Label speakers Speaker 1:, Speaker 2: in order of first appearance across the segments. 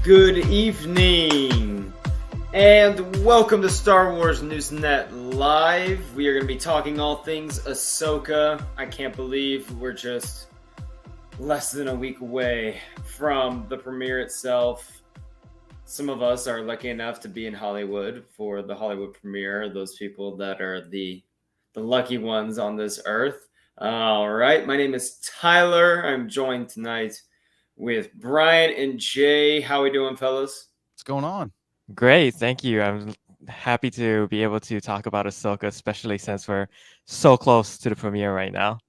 Speaker 1: Good evening, and welcome to Star Wars Newsnet Live. We are going to be talking all things Ahsoka. I can't believe we're just less than a week away from the premiere itself. Some of us are lucky enough to be in Hollywood for the Hollywood premiere, those people that are the lucky ones on this earth. All right, my name is Tyler. I'm joined tonight with Brian and Jay. How we doing, fellas?
Speaker 2: What's going on?
Speaker 3: Great, thank you. I'm happy to be able to talk about Ahsoka, especially since we're so close to the premiere right now.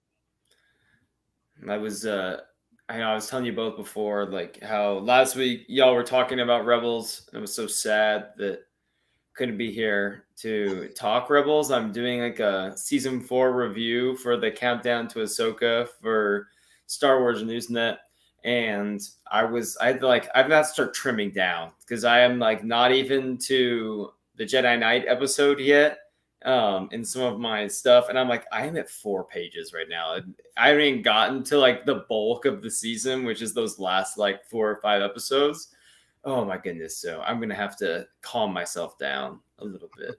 Speaker 1: I was telling you both before, like how last week y'all were talking about Rebels. It was so sad that couldn't be here to talk Rebels. I'm doing like a season 4 review for the countdown to Ahsoka for Star Wars Newsnet, and I've got to start trimming down because I am like not even to the Jedi Knight episode yet in some of my stuff, and I'm like I am at 4 pages right now. I haven't even gotten to like the bulk of the season, which is those last like 4 or 5 episodes. Oh my goodness. So I'm going to have to calm myself down a little bit.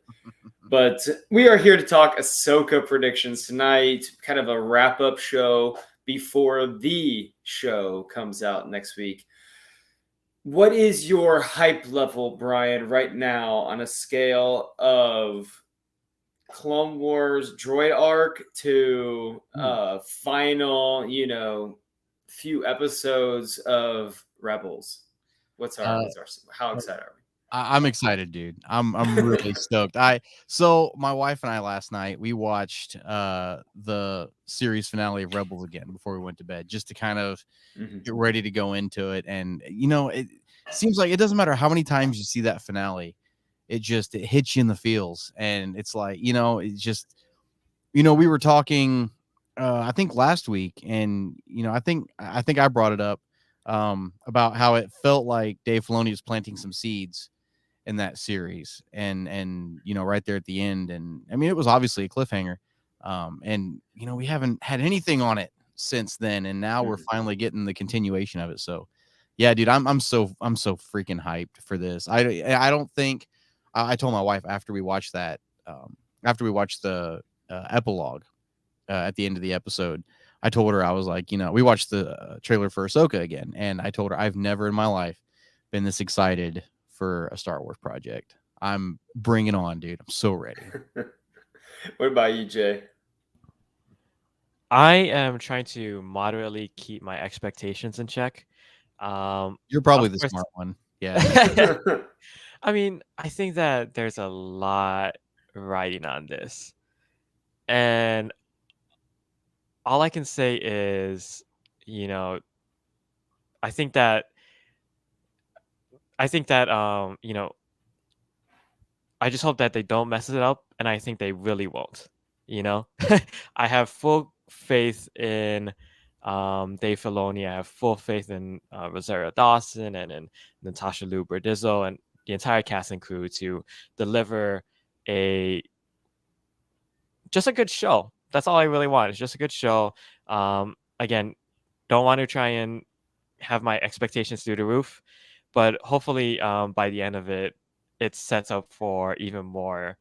Speaker 1: But we are here to talk Ahsoka predictions tonight, kind of a wrap up show before the show comes out next week. What is your hype level, Brian, right now on a scale of Clone Wars droid arc to final, few episodes of Rebels? How excited are we?
Speaker 2: I'm excited, dude. I'm really stoked. So my wife and I last night we watched the series finale of Rebels again before we went to bed, just to kind of get ready to go into it. And it seems like it doesn't matter how many times you see that finale, it hits you in the feels, and it's like we were talking I think last week, and I think I brought it up about how it felt like Dave Filoni was planting some seeds in that series, and right there at the end, and I mean it was obviously a cliffhanger, and we haven't had anything on it since then, and now we're finally getting the continuation of it. So yeah, dude, I'm so freaking hyped for this. I don't think I told my wife after we watched that, after we watched the epilogue at the end of the episode, I told her, I was like, we watched the trailer for Ahsoka again, and I told her I've never in my life been this excited for a Star Wars project. I'm bringing on, dude. I'm so ready.
Speaker 1: What about you, Jay?
Speaker 3: I am trying to moderately keep my expectations in check.
Speaker 2: You're probably the smart one. Yeah.
Speaker 3: I mean, I think that there's a lot riding on this, and all I can say is, I think that I just hope that they don't mess it up, and I think they really won't. I have full faith in Dave Filoni. I have full faith in Rosario Dawson and in Natasha Liu Bordizzo and the entire cast and crew to deliver just a good show. That's all I really want. It's just a good show. Again, don't want to try and have my expectations through the roof, but hopefully by the end of it, it sets up for even more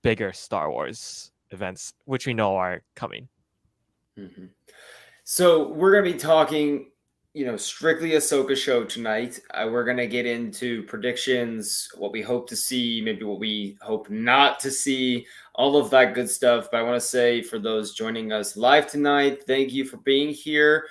Speaker 3: bigger Star Wars events, which we know are coming.
Speaker 1: So we're going to be talking, strictly Ahsoka show tonight. We're going to get into predictions, what we hope to see, maybe what we hope not to see, all of that good stuff. But I want to say for those joining us live tonight, thank you for being here.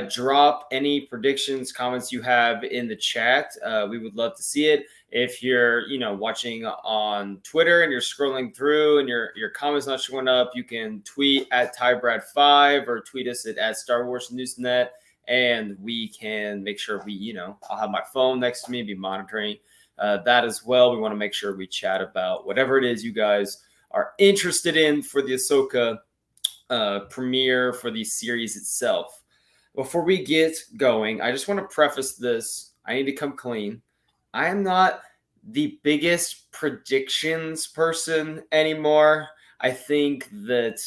Speaker 1: Drop any predictions, comments you have in the chat. We would love to see it. If you're, watching on Twitter and you're scrolling through and your comments not showing up, you can tweet at TyBrad5 or tweet us at Star Wars Newsnet, and we can make sure I'll have my phone next to me, be monitoring that as well. We want to make sure we chat about whatever it is you guys are interested in for the Ahsoka premiere, for the series itself. Before we get going, I just want to preface this. I need to come clean. I am not the biggest predictions person anymore. I think that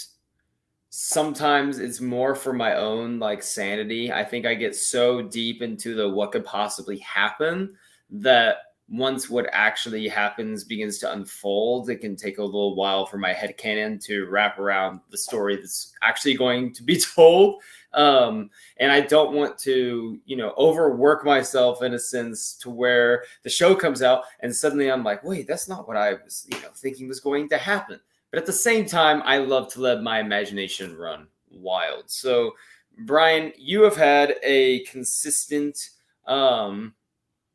Speaker 1: sometimes it's more for my own sanity. I think I get so deep into the what could possibly happen that once what actually happens begins to unfold, it can take a little while for my headcanon to wrap around the story that's actually going to be told. And I don't want to, overwork myself in a sense to where the show comes out and suddenly I'm like, wait, that's not what I was, thinking was going to happen. But at the same time, I love to let my imagination run wild. So, Brian, you have had a consistent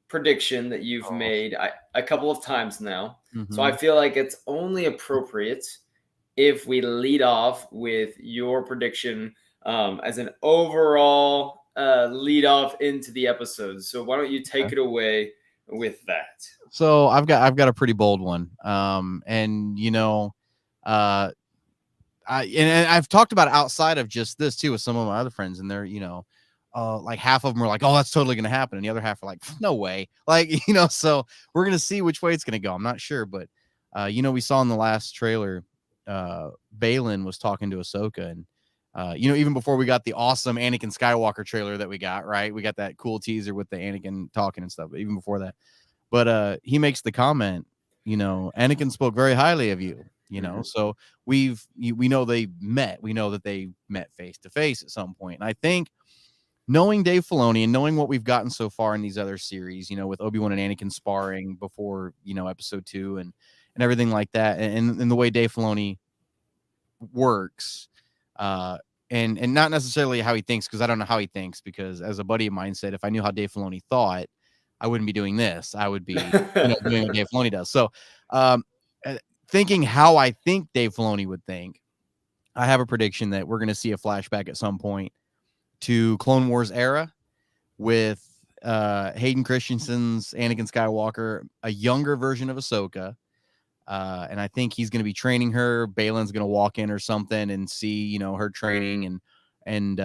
Speaker 1: prediction that you've made a couple of times now. So I feel like it's only appropriate if we lead off with your prediction as an overall lead off into the episode. So why don't you take it away with that?
Speaker 2: So I've got a pretty bold one. And I've talked about it outside of just this too with some of my other friends, and they're like half of them are like, oh, that's totally gonna happen, and the other half are like, no way. Like, so we're gonna see which way it's gonna go. I'm not sure, but we saw in the last trailer, Balin was talking to Ahsoka, and even before we got the awesome Anakin Skywalker trailer that we got, right? We got that cool teaser with the Anakin talking and stuff, but even before that. But he makes the comment, Anakin spoke very highly of you, so we know they met. We know that they met face to face at some point. And I think knowing Dave Filoni and knowing what we've gotten so far in these other series, with Obi-Wan and Anakin sparring before, episode 2 and everything like that, and the way Dave Filoni works, and not necessarily how he thinks, because I don't know how he thinks, because as a buddy of mine said, if I knew how Dave Filoni thought, I wouldn't be doing this. I would be doing what Dave Filoni does. So thinking how I think Dave Filoni would think, I have a prediction that we're going to see a flashback at some point to Clone Wars era with Hayden Christensen's Anakin Skywalker, a younger version of Ahsoka. And I think he's going to be training her. Balin's going to walk in or something and see, her training, and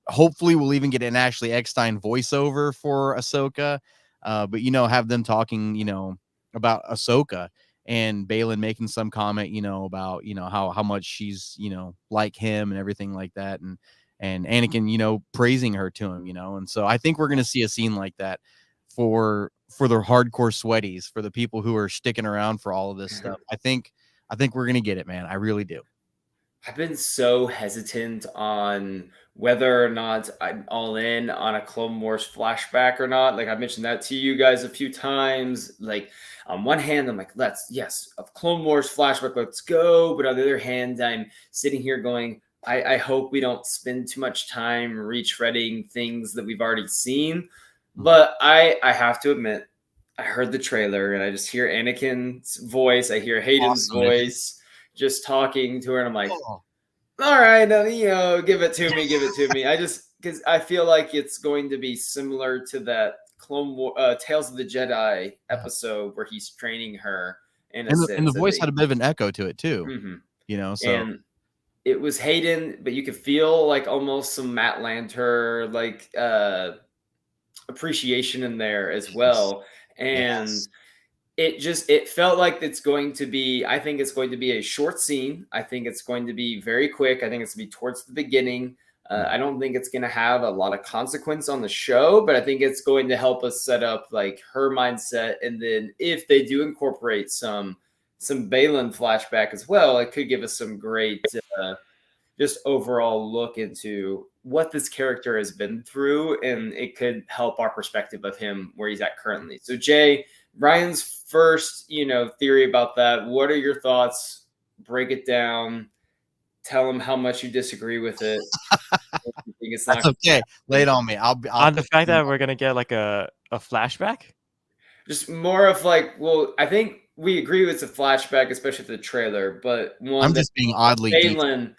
Speaker 2: hopefully we'll even get an Ashley Eckstein voiceover for Ahsoka. But have them talking, about Ahsoka, and Balin making some comment, about, how much she's, like him and everything like that. And Anakin, praising her to him, and so I think we're going to see a scene like that for the hardcore sweaties, for the people who are sticking around for all of this stuff. I think we're going to get it, man. I really do.
Speaker 1: I've been so hesitant on whether or not I'm all in on a Clone Wars flashback or not. Like I mentioned that to you guys a few times. Like on one hand, I'm like, a Clone Wars flashback, let's go. But on the other hand, I'm sitting here going, I hope we don't spend too much time retreading things that we've already seen. But I have to admit, I heard the trailer and I just hear Anakin's voice. I hear Hayden's voice just talking to her, and I'm like, all right, give it to me. Because I feel like it's going to be similar to that Tales of the Jedi episode where he's training her in a sense.
Speaker 2: And the voice had a bit of an echo to it too, so.
Speaker 1: And it was Hayden, but you could feel like almost some Matt Lanter like appreciation in there as well. And it felt like it's going to be, I think it's going to be a short scene. I think it's going to be very quick. I think it's going to be towards the beginning. I don't think it's going to have a lot of consequence on the show, but I think it's going to help us set up like her mindset. And then if they do incorporate some Balin flashback as well, it could give us some great just overall look into what this character has been through, and it could help our perspective of him where he's at currently. So Jay, Ryan's first, theory about that. What are your thoughts? Break it down. Tell him how much you disagree with it.
Speaker 2: It's not okay. Lay it on me. I'll
Speaker 3: on the fact that we're gonna get like a flashback.
Speaker 1: Just more of like, well, I think we agree it's a flashback, especially the trailer. But one,
Speaker 2: I'm just being oddly
Speaker 1: Balin,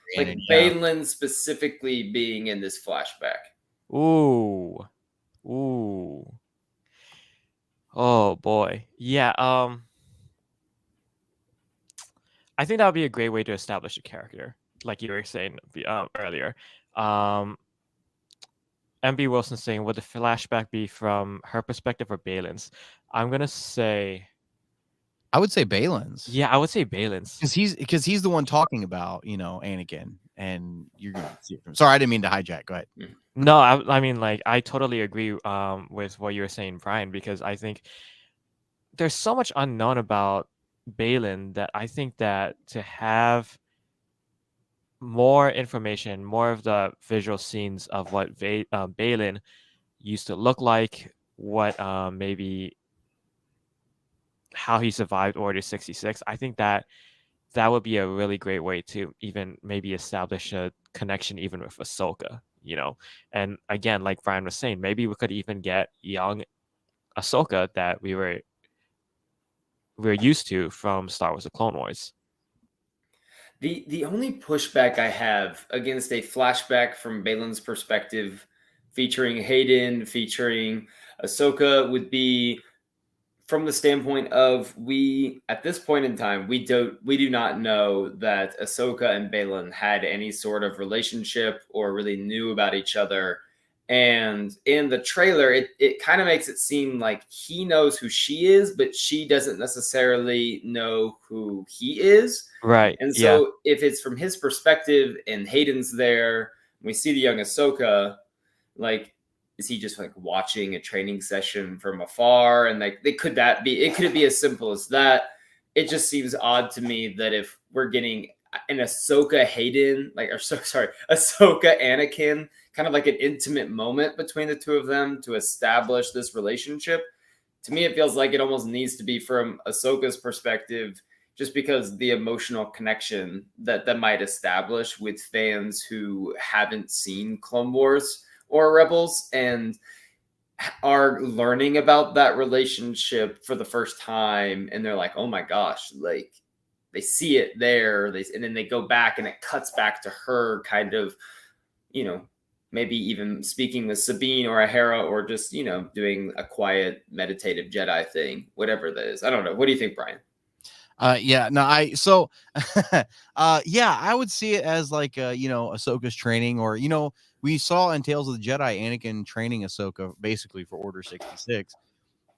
Speaker 1: Balin specifically being in this flashback.
Speaker 3: Ooh. Oh boy. Yeah. I think that would be a great way to establish a character, like you were saying earlier. MB Wilson saying, would the flashback be from her perspective or Balin's? I'm gonna say
Speaker 2: I would say Balin's.
Speaker 3: Yeah, I would say Balin's.
Speaker 2: Because he's the one talking about, you know, Anakin, and you're gonna see it from. Sorry, I didn't mean to hijack. Go ahead.
Speaker 3: No, I mean, like, I totally agree with what you were saying, Brian, because I think there's so much unknown about Balin that I think that to have more information, more of the visual scenes of what Balin used to look like, what maybe how he survived Order 66, I think that that would be a really great way to even maybe establish a connection even with Ahsoka, you know. And again, like Brian was saying, maybe we could even get young Ahsoka that we're used to from Star Wars: The Clone Wars.
Speaker 1: The only pushback I have against a flashback from Balin's perspective, featuring Hayden, featuring Ahsoka, would be from the standpoint of we at this point in time we do not know that Ahsoka and Balin had any sort of relationship or really knew about each other. And in the trailer, it kind of makes it seem like he knows who she is, but she doesn't necessarily know who he is.
Speaker 3: Right.
Speaker 1: And
Speaker 3: Yeah.
Speaker 1: so if it's from his perspective and Hayden's there, we see the young Ahsoka, like, is he just like watching a training session from afar? And like, it could be as simple as that. It just seems odd to me that if we're getting an Ahsoka Hayden, like, or sorry, Ahsoka Anakin, kind of like an intimate moment between the two of them to establish this relationship. To me, it feels like it almost needs to be from Ahsoka's perspective, just because the emotional connection that might establish with fans who haven't seen Clone Wars or Rebels and are learning about that relationship for the first time, and they're like, oh my gosh, like they see it there, and then they go back and it cuts back to her kind of, you know, maybe even speaking with Sabine or a Hera, or just, you know, doing a quiet meditative Jedi thing, whatever that is. I don't know. What do you think, Brian?
Speaker 2: Yeah, no, yeah, I would see it as like, you know, Ahsoka's training, or, you know, we saw in Tales of the Jedi, Anakin training Ahsoka basically for Order 66.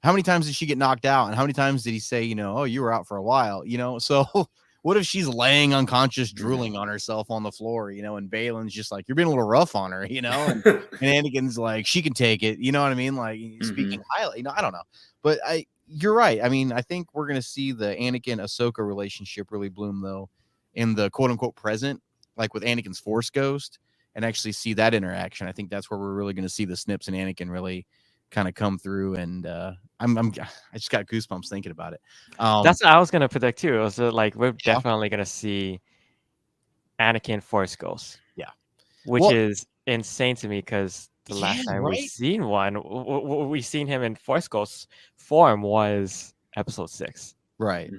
Speaker 2: How many times did she get knocked out? And how many times did he say, you know, oh, you were out for a while, you know? So what if she's laying unconscious, drooling on herself on the floor, you know, and Balin's just like, you're being a little rough on her, you know? And Anakin's like, she can take it. You know what I mean? Like, speaking highly, you know, I don't know. But you're right. I mean, I think we're going to see the Anakin Ahsoka relationship really bloom, though, in the quote unquote present, like with Anakin's Force Ghost, and actually see that interaction. I think that's where we're really going to see the Snips and Anakin really kind of come through. And I just got goosebumps thinking about it.
Speaker 3: That's what I was going to predict too. It was like, we're definitely going to see Anakin Force Ghost.
Speaker 2: Yeah.
Speaker 3: Which is insane to me, because the last time
Speaker 2: right?
Speaker 3: we seen him in Force Ghost form was Episode 6.
Speaker 2: Right.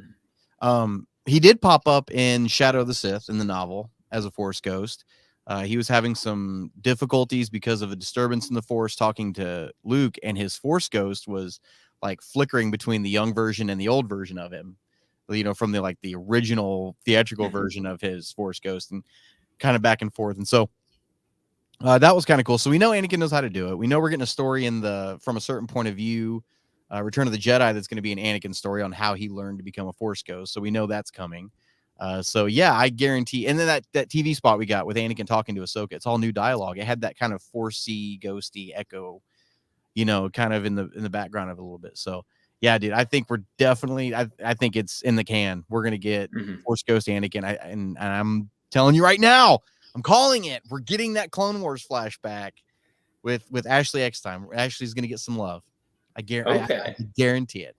Speaker 2: He did pop up in Shadow of the Sith in the novel as a Force Ghost. He was having some difficulties because of a disturbance in the Force talking to Luke, and his Force Ghost was like flickering between the young version and the old version of him, you know, from the original theatrical version of his Force Ghost, and kind of back and forth. And so that was kind of cool. So we know Anakin knows how to do it. We know we're getting a story from a certain point of view, Return of the Jedi, that's going to be an Anakin story on how he learned to become a Force Ghost. So we know that's coming. So yeah, I guarantee. And then that TV spot we got with Anakin talking to Ahsoka, it's all new dialogue. It had that kind of Forcey, ghosty echo, you know, kind of in the background of it a little bit. So yeah, dude, I think we're definitely. I think it's in the can. We're gonna get Force Ghost Anakin. And I'm telling you right now, I'm calling it. We're getting that Clone Wars flashback with Ashley Eckstein. Ashley's gonna get some love. I guarantee it.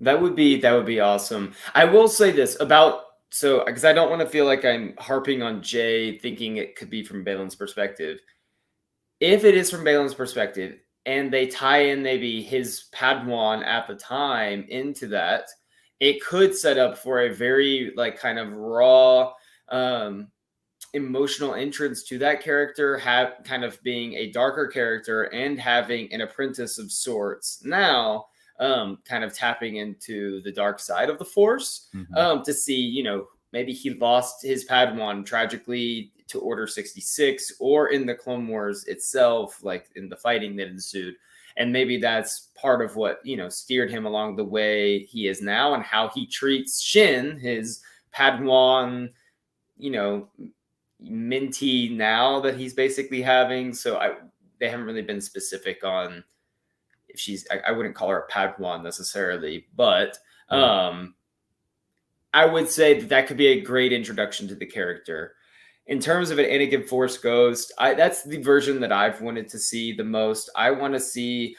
Speaker 1: That would be awesome. I will say this about, so because I don't want to feel like I'm harping on Jay thinking it could be from Balin's perspective. If it is from Balin's perspective and they tie in maybe his Padawan at the time into that, it could set up for a very like kind of raw emotional entrance to that character, have kind of being a darker character and having an apprentice of sorts now, kind of tapping into the dark side of the Force, to see, you know, maybe he lost his Padawan tragically to Order 66, or in the Clone Wars itself, like in the fighting that ensued. And maybe that's part of what, steered him along the way he is now, and how he treats Shin, his Padawan, minty now that he's basically having. So they haven't really been specific on if she's, I wouldn't call her a Padawan necessarily, but I would say that could be a great introduction to the character. In terms of an Anakin Force Ghost, that's the version that I've wanted to see the most. I want to see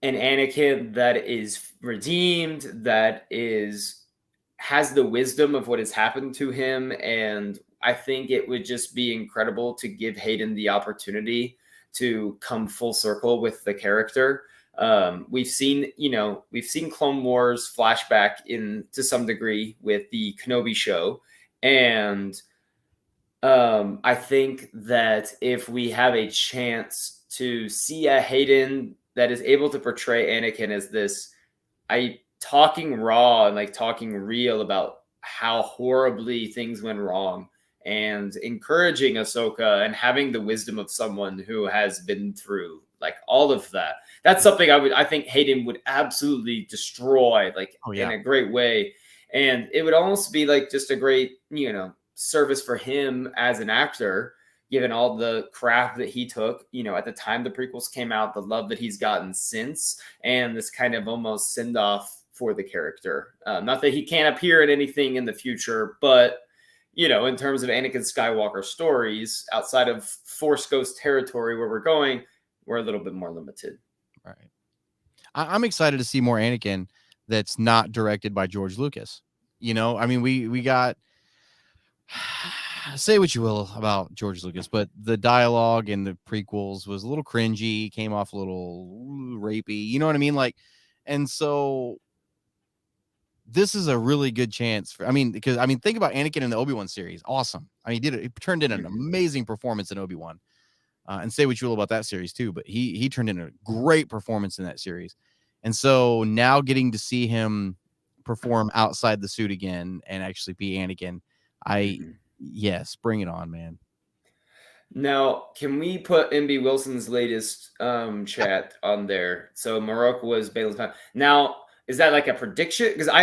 Speaker 1: an Anakin that is redeemed, that has the wisdom of what has happened to him, and I think it would just be incredible to give Hayden the opportunity to come full circle with the character. We've seen Clone Wars flashback to some degree with the Kenobi show, and I think that if we have a chance to see a Hayden that is able to portray Anakin as this, talking raw and like talking real about how horribly things went wrong, and encouraging Ahsoka and having the wisdom of someone who has been through like all of that. That's something I think Hayden would absolutely destroy, like in a great way. And it would almost be like just a great, service for him as an actor, given all the crap that he took, at the time the prequels came out, the love that he's gotten since, and this kind of almost send off for the character. Not that he can't appear in anything in the future, but in terms of Anakin Skywalker stories outside of Force Ghost territory where we're going, we're a little bit more limited.
Speaker 2: Right. I'm excited to see more Anakin that's not directed by George Lucas. I mean, we got, say what you will about George Lucas, but the dialogue in the prequels was a little cringy, came off a little rapey. You know what I mean? Like, and so this is a really good chance because think about Anakin in the Obi-Wan series. Awesome. He turned in an amazing performance in Obi-Wan. And say what you will about that series too, but he turned in a great performance in that series. And so now getting to see him perform outside the suit again and actually be Anakin, yes, bring it on, man.
Speaker 1: Now, can we put MB Wilson's latest chat on there? So Marok was Balin's fan. Now, is that like a prediction? Because I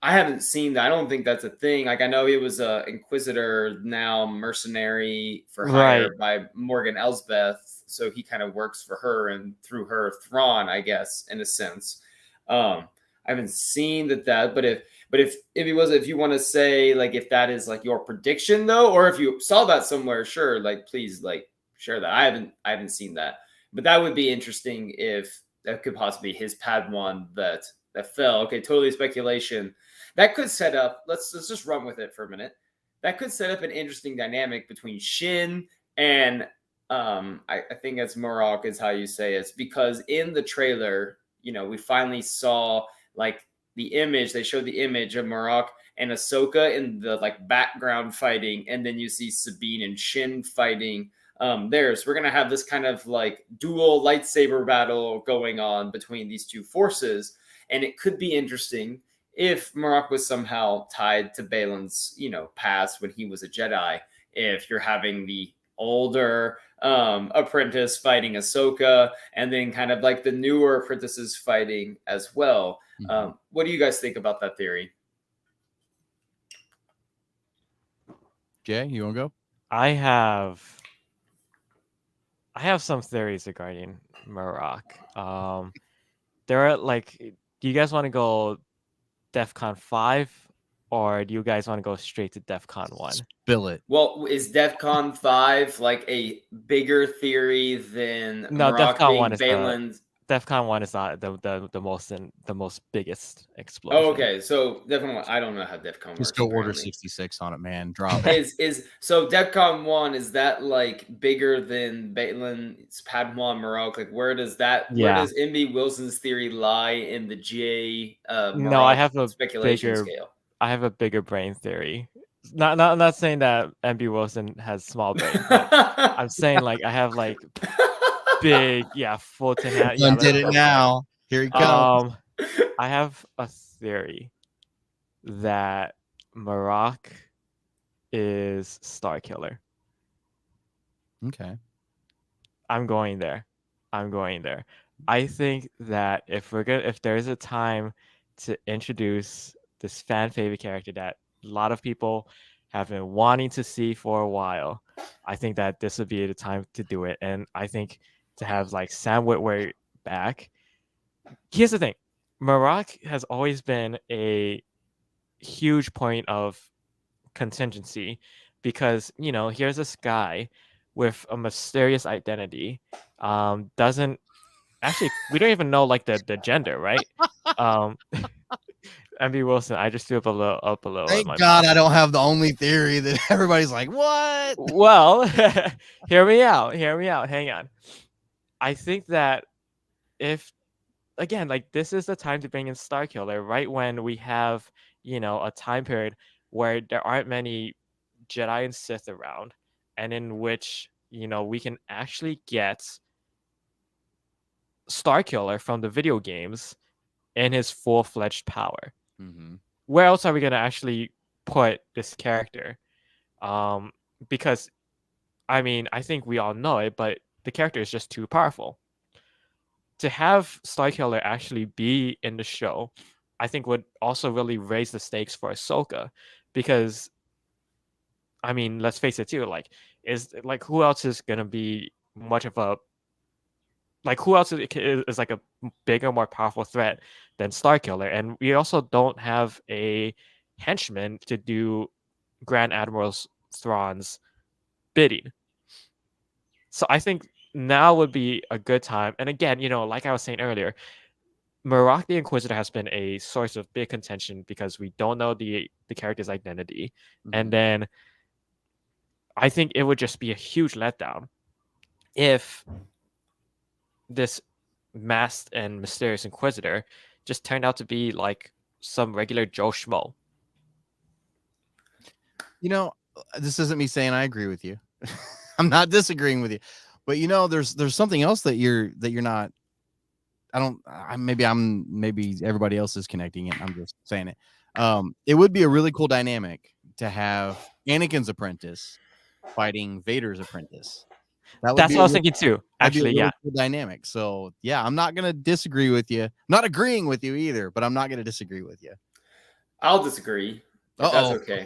Speaker 1: haven't seen that. I don't think that's a thing. Like, I know he was a Inquisitor, now mercenary for hire by Morgan Elsbeth. So he kind of works for her, and through her, Thrawn, I guess, in a sense. I haven't seen that, but if you want to say, like, if that is like your prediction though, or if you saw that somewhere, sure, like, please, like, share that. I haven't seen that, but that would be interesting if that could possibly be his Padawan that fell. Okay, totally speculation. That could set up, let's just run with it for a minute. That could set up an interesting dynamic between Shin and I think it's Marok is how you say it, because in the trailer, we finally saw like the image. They showed the image of Marok and Ahsoka in the like background fighting, and then you see Sabine and Shin fighting there. So we're gonna have this kind of like dual lightsaber battle going on between these two forces, and it could be interesting if Marok was somehow tied to Balin's past when he was a Jedi. If you're having the older apprentice fighting Ahsoka, and then kind of like the newer apprentices fighting as well. What do you guys think about that theory?
Speaker 2: Jay, you want to go?
Speaker 3: I have some theories regarding Marok. There are like, do you guys want to go DEFCON 5, or do you guys want to go straight to DEFCON 1?
Speaker 2: Spill it.
Speaker 1: Well, is DEFCON 5 like a bigger theory than
Speaker 3: No,
Speaker 1: Marok
Speaker 3: DEFCON
Speaker 1: being
Speaker 3: 1 is
Speaker 1: Balin's?
Speaker 3: DEFCON 1 is not the most biggest explosion.
Speaker 1: Oh, okay, so DEFCON 1, I don't know how DEFCON works.
Speaker 2: Just go order 66 on it, man. Drop it.
Speaker 1: So DEFCON 1, is that like bigger than Balin's Padawan Marok? Like, where does MB Wilson's theory lie in the J
Speaker 3: No, I have a
Speaker 1: speculation scale?
Speaker 3: I have a bigger brain theory. I'm not saying that MB Wilson has small brain, but I'm saying like I have like big, Fulton hat.
Speaker 2: Yeah, did it now. Here he comes.
Speaker 3: I have a theory that Marok is Starkiller.
Speaker 2: Okay.
Speaker 3: I'm going there. I'm going there. I think that if there's a time to introduce this fan favorite character that a lot of people have been wanting to see for a while, I think that this would be the time to do it. And I think to have like Sam Witwer back. Here's the thing. Marak has always been a huge point of contingency because, here's this guy with a mysterious identity. Doesn't actually, we don't even know like the gender, right? MB Wilson, I just threw up a little at
Speaker 2: Thank
Speaker 3: my
Speaker 2: God
Speaker 3: mom.
Speaker 2: I don't have the only theory that everybody's like, what?
Speaker 3: Well, hear me out. Hang on. I think that if again, like this is the time to bring in Starkiller, right when we have, a time period where there aren't many Jedi and Sith around, and in which, we can actually get Starkiller from the video games in his full-fledged power.
Speaker 2: Mm-hmm.
Speaker 3: Where else are we gonna actually put this character? Because I mean, I think we all know it, but the character is just too powerful. To have Starkiller actually be in the show, I think would also really raise the stakes for Ahsoka, because I mean, let's face it too. Like, who else is gonna be much of a who else is like a bigger, more powerful threat than Starkiller? And we also don't have a henchman to do Grand Admiral Thrawn's bidding. So I think now would be a good time. And again, like I was saying earlier, Marak the Inquisitor has been a source of big contention because we don't know the character's identity.
Speaker 2: Mm-hmm.
Speaker 3: And then I think it would just be a huge letdown if this masked and mysterious Inquisitor just turned out to be like some regular Joe Schmo.
Speaker 2: This isn't me saying I agree with you. I'm not disagreeing with you, but there's something else that you're not. Maybe everybody else is connecting it. I'm just saying it. It would be a really cool dynamic to have Anakin's apprentice fighting Vader's apprentice.
Speaker 3: That's what I was thinking too. Actually,
Speaker 2: really cool dynamic. So yeah, I'm not gonna disagree with you. I'm not agreeing with you either, but I'm not gonna disagree with you.
Speaker 1: I'll disagree. If that's okay.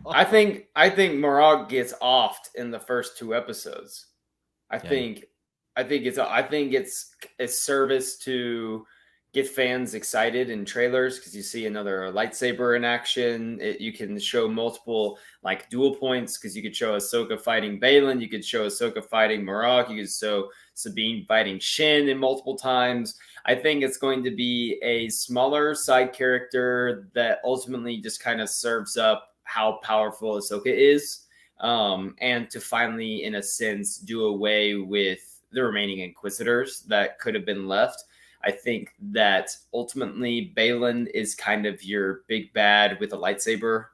Speaker 1: I think Marag gets offed in the first 2 episodes. I think it's a service to get fans excited in trailers because you see another lightsaber in action. You can show multiple like dual points because you could show Ahsoka fighting Baylan, you could show Ahsoka fighting Marag, you could show Sabine fighting Shin in multiple times. I think it's going to be a smaller side character that ultimately just kind of serves up how powerful Ahsoka is, and to finally, in a sense, do away with the remaining Inquisitors that could have been left. I think that ultimately Baylan is kind of your big bad with a lightsaber,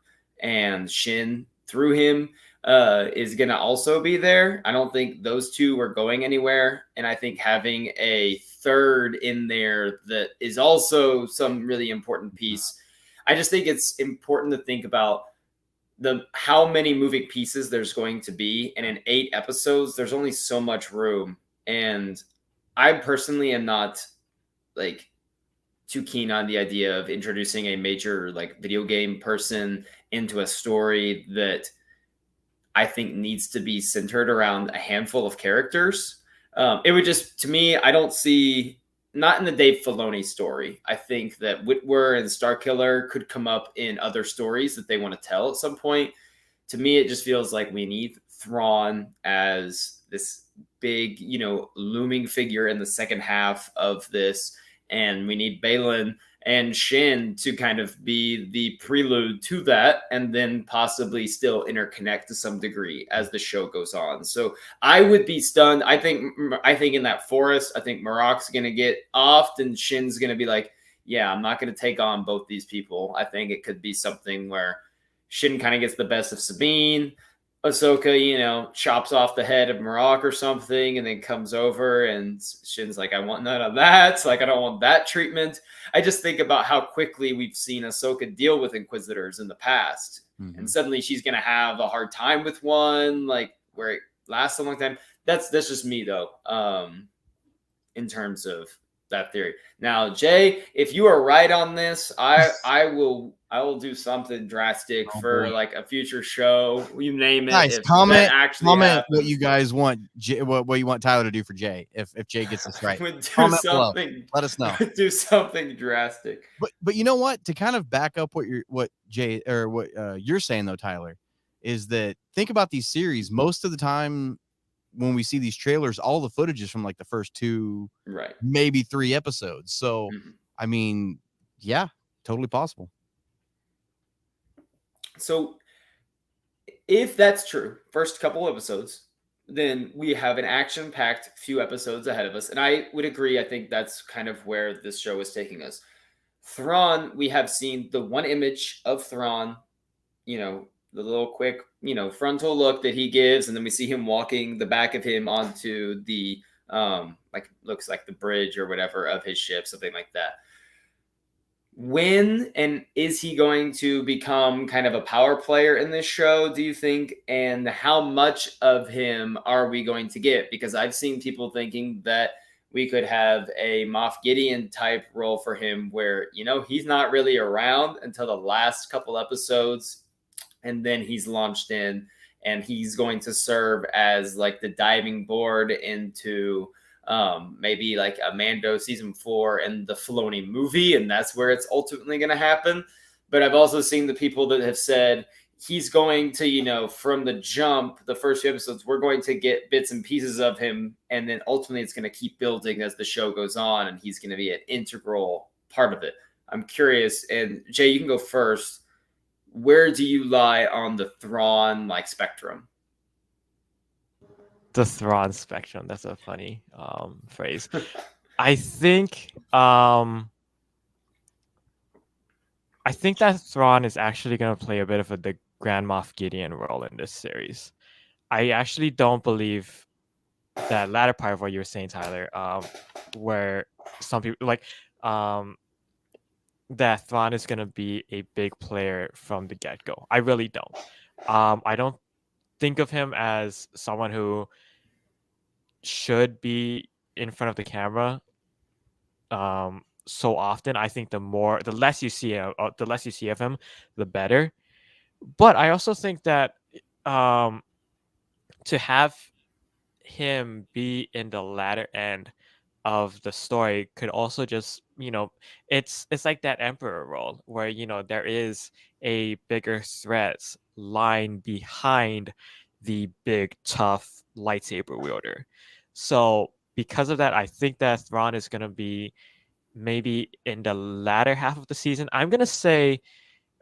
Speaker 1: and Shin through him is going to also be there. I don't think those two are going anywhere. And I think having a third in there that is also some really important piece. I just think it's important to think about how many moving pieces there's going to be. And in 8 episodes, there's only so much room. And I personally am not like too keen on the idea of introducing a major like video game person into a story that I think needs to be centered around a handful of characters. It would just, to me, I don't see, not in the Dave Filoni story. I think that Witwer and Starkiller could come up in other stories that they want to tell at some point. To me, it just feels like we need Thrawn as this big, looming figure in the second half of this. And we need Baylan and Shin to kind of be the prelude to that, and then possibly still interconnect to some degree as the show goes on. So I would be stunned. I think in that forest, I think Marak's going to get offed and Shin's going to be like, yeah, I'm not going to take on both these people. I think it could be something where Shin kind of gets the best of Sabine. Ahsoka, chops off the head of Marak or something and then comes over and Shin's like, I want none of that. Like, I don't want that treatment. I just think about how quickly we've seen Ahsoka deal with Inquisitors in the past. Mm-hmm. And suddenly she's going to have a hard time with one, like where it lasts a long time. That's just me though. in terms of that theory. Now, Jay, if you are right on this, I will do something drastic for like a future show. You name it.
Speaker 2: Guys,
Speaker 1: If that actually
Speaker 2: comment what
Speaker 1: happens,
Speaker 2: you guys want, what you want Tyler to do for Jay. If Jay gets this right,
Speaker 1: would do
Speaker 2: comment below.
Speaker 1: something.
Speaker 2: Let us know.
Speaker 1: Would do something drastic.
Speaker 2: But you know what? To kind of back up what Jay or what you're saying though, Tyler, is that think about these series. Most of the time, when we see these trailers, all the footage is from like the first 2,
Speaker 1: Right,
Speaker 2: maybe 3 episodes. So, I mean, yeah, totally possible.
Speaker 1: So, if that's true, first couple episodes, then we have an action-packed few episodes ahead of us, and I would agree. I think that's kind of where this show is taking us. Thrawn, we have seen the one image of Thrawn, the little quick, frontal look that he gives, and then we see him walking the back of him onto the like looks like the bridge or whatever of his ship, something like that. When and is he going to become kind of a power player in this show, do you think? And how much of him are we going to get? Because I've seen people thinking that we could have a Moff Gideon type role for him where, he's not really around until the last couple episodes, and then he's launched in and he's going to serve as like the diving board into maybe like a Mando season 4 and the Filoni movie, and that's where it's ultimately going to happen. But I've also seen the people that have said he's going to, from the jump, the first few episodes, we're going to get bits and pieces of him, and then ultimately it's going to keep building as the show goes on, and he's going to be an integral part of it. I'm curious, and Jay, you can go first. Where do you lie on the Thrawn spectrum?
Speaker 3: The Thrawn spectrum. That's a funny phrase. I think that Thrawn is actually going to play a bit of the Grand Moff Gideon role in this series. I actually don't believe that latter part of what you were saying, Tyler, where some people that Thrawn is going to be a big player from the get-go. I really don't. I don't think of him as someone who should be in front of the camera so often. I think the less you see of him, the better. But I also think that to have him be in the latter end of the story could also just, it's like that emperor role where, there is a bigger threat lying behind the big tough lightsaber wielder. So because of that, I think that Thrawn is going to be maybe in the latter half of the season. I'm going to say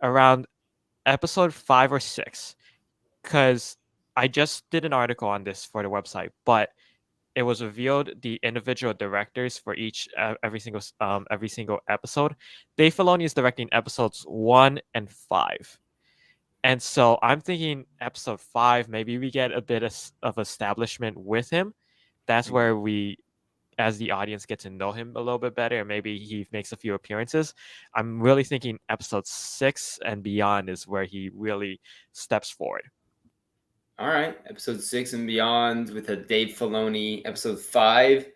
Speaker 3: around episode 5 or 6, because I just did an article on this for the website, but it was revealed the individual directors for every single episode. Dave Filoni is directing episodes 1 and 5. And so I'm thinking episode 5, maybe we get a bit of establishment with him. That's where we, as the audience, get to know him a little bit better, and maybe he makes a few appearances. I'm really thinking episode 6 and beyond is where he really steps forward.
Speaker 1: All right, episode 6 and beyond with a Dave Filoni episode 5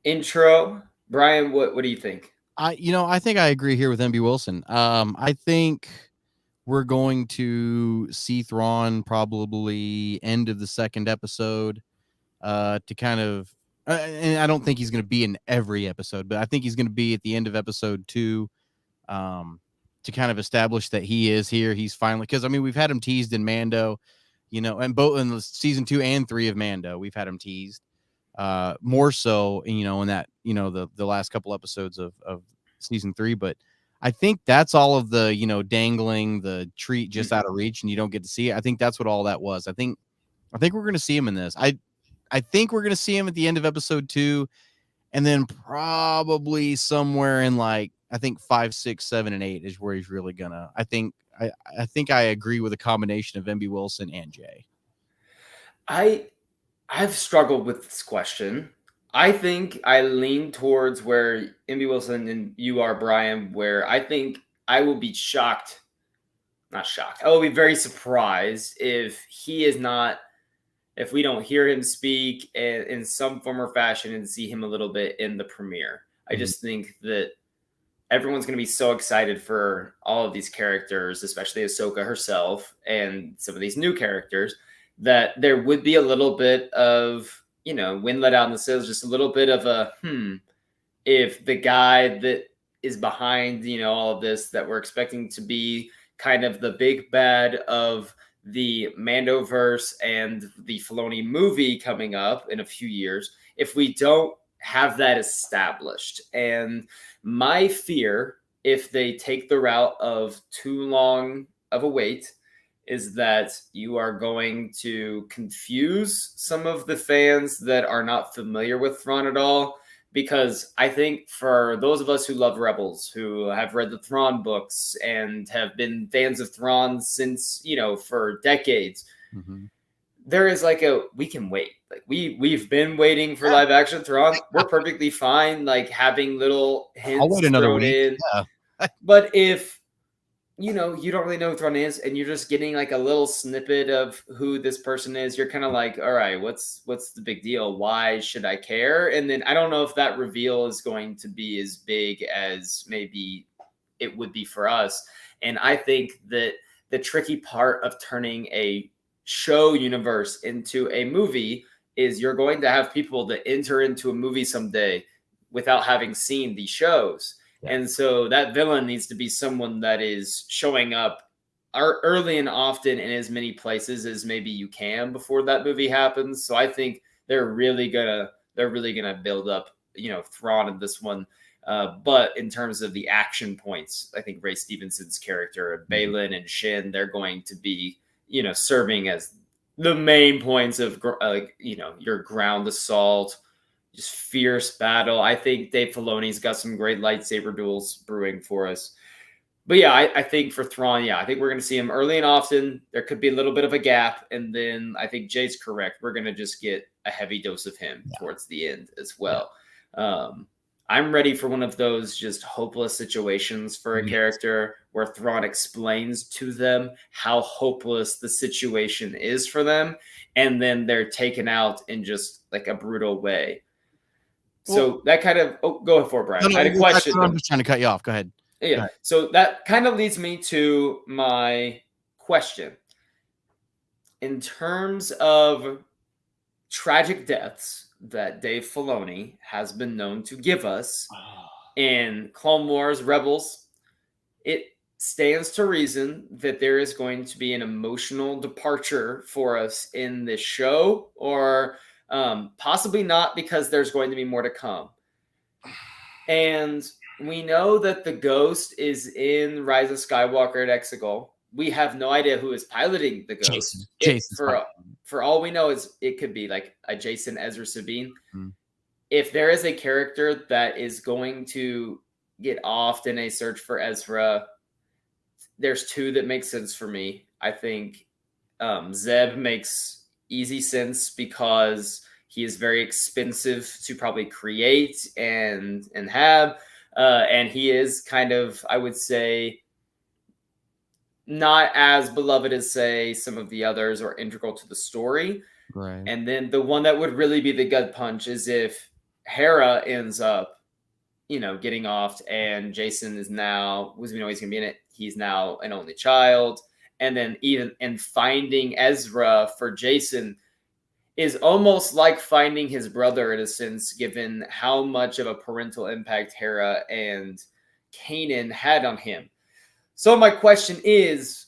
Speaker 1: intro. Brian, what do you think?
Speaker 2: I think I agree here with MB Wilson. I think we're going to see Thrawn probably end of the second episode to kind of, and I don't think he's going to be in every episode, but I think he's going to be at the end of episode 2 to kind of establish that he is here. He's finally, because we've had him teased in Mando, and both in the season 2 and 3 of Mando, we've had him teased more so, in that, the last couple episodes of season 3. But I think that's all of the, dangling the treat just out of reach and you don't get to see it. I think that's what all that was. I think we're going to see him in this. I think we're going to see him at the end of episode 2, and then probably somewhere in I think 5, 6, 7, and 8 is where he's really gonna. I think I agree with a combination of MB Wilson and Jay.
Speaker 1: I've struggled with this question. I think I lean towards where MB Wilson and you are, Brian, where I think I will be not shocked. I will be very surprised if he is not if we don't hear him speak in some form or fashion and see him a little bit in the premiere. I just think that everyone's going to be so excited for all of these characters, especially Ahsoka herself and some of these new characters, that there would be a little bit of, wind let out in the sails, just a little bit of a, if the guy that is behind, all of this that we're expecting to be kind of the big bad of the Mandoverse and the Filoni movie coming up in a few years, if we don't have that established. And my fear, if they take the route of too long of a wait, is that you are going to confuse some of the fans that are not familiar with Thrawn at all. Because I think for those of us who love Rebels, who have read the Thrawn books and have been fans of Thrawn since, for decades, there is like we can wait. Like we've been waiting for live action Thrawn. We're perfectly fine, like having little hints
Speaker 2: I'll wait another
Speaker 1: thrown
Speaker 2: week.
Speaker 1: in.
Speaker 2: Yeah.
Speaker 1: But if you don't really know who Thrawn is, and you're just getting like a little snippet of who this person is, you're kind of like, all right, what's the big deal? Why should I care? And then I don't know if that reveal is going to be as big as maybe it would be for us. And I think that the tricky part of turning a show universe into a movie is you're going to have people that enter into a movie someday without having seen the shows. Yeah. And so that villain needs to be someone that is showing up early and often in as many places as maybe you can before that movie happens. So I think they're really gonna build up, Thrawn in this one. But in terms of the action points, I think Ray Stevenson's character, Baylan and Shin, they're going to be, serving as the main points of your ground assault, just fierce battle. I think Dave Filoni's got some great lightsaber duels brewing for us. But yeah, I think for Thrawn, I think we're going to see him early and often. There could be a little bit of a gap. And then I think Jay's correct. We're going to just get a heavy dose of him towards the end as well. Yeah. I'm ready for one of those just hopeless situations for a character where Thrawn explains to them how hopeless the situation is for them. And then they're taken out in just like a brutal way. So that kind of go ahead for it, Brian. I had a question.
Speaker 2: I'm just trying to cut you off. Go ahead.
Speaker 1: Yeah. Go ahead. So that kind of leads me to my question. In terms of tragic deaths that Dave Filoni has been known to give us in Clone Wars, Rebels, it stands to reason that there is going to be an emotional departure for us in this show, or possibly not, because there's going to be more to come. And we know that the Ghost is in Rise of Skywalker at Exegol. We have no idea who is piloting the Ghost. For all we know, is it could be like a Jason Ezra Sabine. If there is a character that is going to get off in a search for Ezra, there's two that make sense for me. I think Zeb makes easy sense because he is very expensive to probably create and have. And he is kind of, I would say, not as beloved as, say, some of the others, or integral to the story.
Speaker 2: Right.
Speaker 1: And then the one that would really be the gut punch is if Hera ends up, getting off, and Jason is now, was, we know he's going to be in it, he's now an only child. And then finding Ezra for Jason is almost like finding his brother in a sense, given how much of a parental impact Hera and Kanan had on him. So my question is,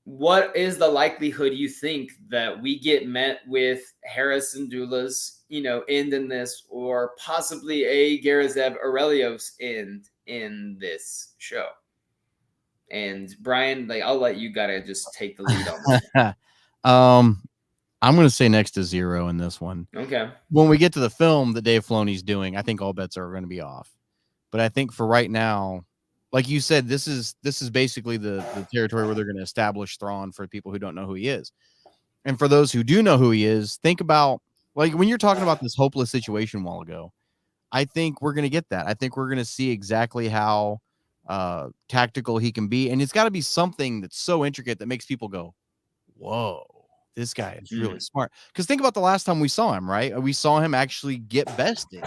Speaker 1: what is the likelihood you think that we get met with Hera Syndulla's, end in this, or possibly a Garazeb Aurelios end in this show? And Brian, I'll let you gotta just take the lead on this one.
Speaker 2: I'm going to say next to 0 in this one.
Speaker 1: Okay.
Speaker 2: When we get to the film that Dave Filoni's doing, I think all bets are going to be off. But I think for right now, like you said, this is basically the territory where they're going to establish Thrawn for people who don't know who he is. And for those who do know who he is, think about, like, when you're talking about this hopeless situation a while ago, I think we're going to get that. I think we're going to see exactly how tactical he can be. And it's got to be something that's so intricate that makes people go, whoa. this guy is really smart. Because think about the last time we saw him, right? We saw him actually get bested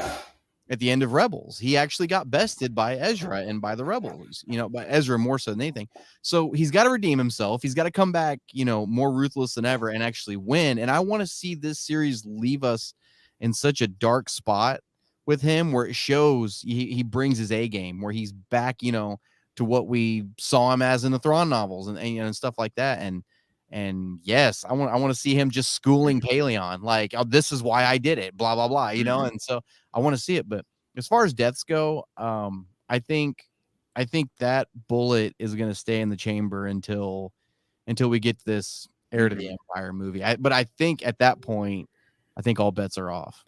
Speaker 2: at the end of Rebels. He actually got bested by Ezra and by the Rebels, by Ezra more so than anything. So he's got to redeem himself. He's got to come back, more ruthless than ever and actually win. And I want to see this series leave us in such a dark spot with him where it shows he brings his A game, where he's back, to what we saw him as in the Thrawn novels and stuff like that. And yes, I want to see him just schooling Paleon, like, oh, this is why I did it, blah, blah, blah, and so I want to see it. But as far as deaths go, I think that bullet is going to stay in the chamber until we get this Heir to the Empire movie. But I think at that point, I think all bets are off.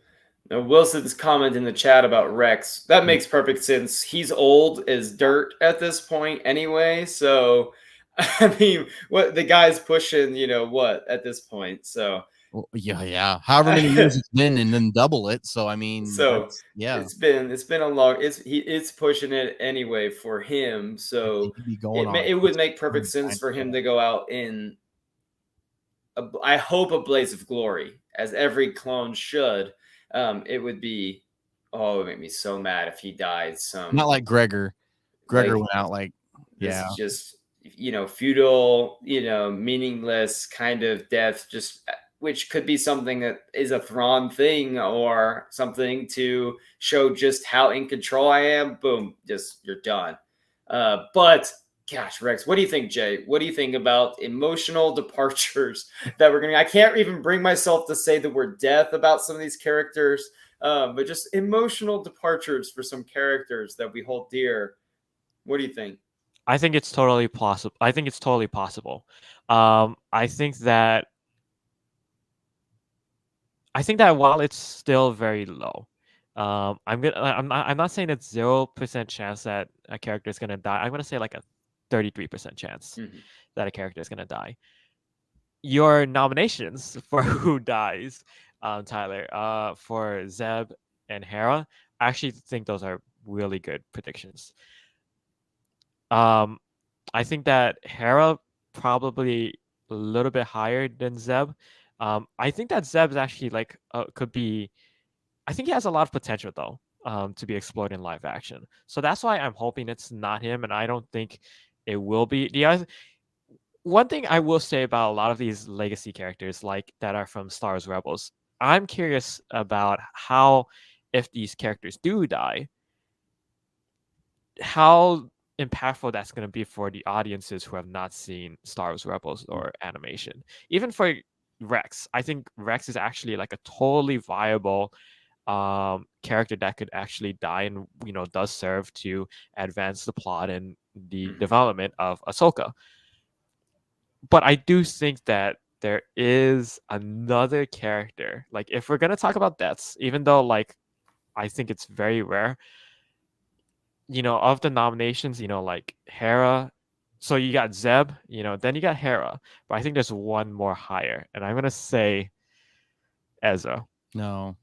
Speaker 1: Now, Wilson's comment in the chat about Rex, that makes perfect sense. He's old as dirt at this point anyway, so I mean, what the guy's pushing, what at this point? So
Speaker 2: yeah. However many years it's been, and then double it. So I mean,
Speaker 1: it's been a long. It's pushing it anyway for him. So it would make perfect sense for him to go out in, I hope, a blaze of glory, as every clone should. It would be, it would make me so mad if he died.
Speaker 2: Not like Gregor. Gregor went out like,
Speaker 1: yeah, just futile, meaningless kind of death, just which could be something that is a Thrawn thing or something to show just how in control I am. Boom, just you're done. But gosh, Rex, what do you think, Jay? What do you think about emotional departures that we're I can't even bring myself to say the word death about some of these characters, but just emotional departures for some characters that we hold dear. What do you think?
Speaker 3: I think it's totally possible. I think that while it's still very low, I'm not saying it's 0% chance that a character is gonna die. I'm gonna say like a 33% chance that a character is gonna die. Your nominations for who dies, Tyler, for Zeb and Hera, I actually think those are really good predictions. I think that Hera probably a little bit higher than Zeb. I think that Zeb is actually like could be. I think he has a lot of potential though, to be explored in live action. So that's why I'm hoping it's not him, and I don't think it will be. One thing I will say about a lot of these legacy characters, like that are from Star Wars Rebels, I'm curious about how, if these characters do die, how impactful that's going to be for the audiences who have not seen Star Wars Rebels or animation. Even for Rex, I think Rex is actually like a totally viable character that could actually die and does serve to advance the plot and the development of Ahsoka. But I do think that there is another character, like if we're going to talk about deaths, even though like I think it's very rare, of the nominations, like Hera. So you got Zeb, then you got Hera. But I think there's one more higher. And I'm going to say Ezra.
Speaker 2: No,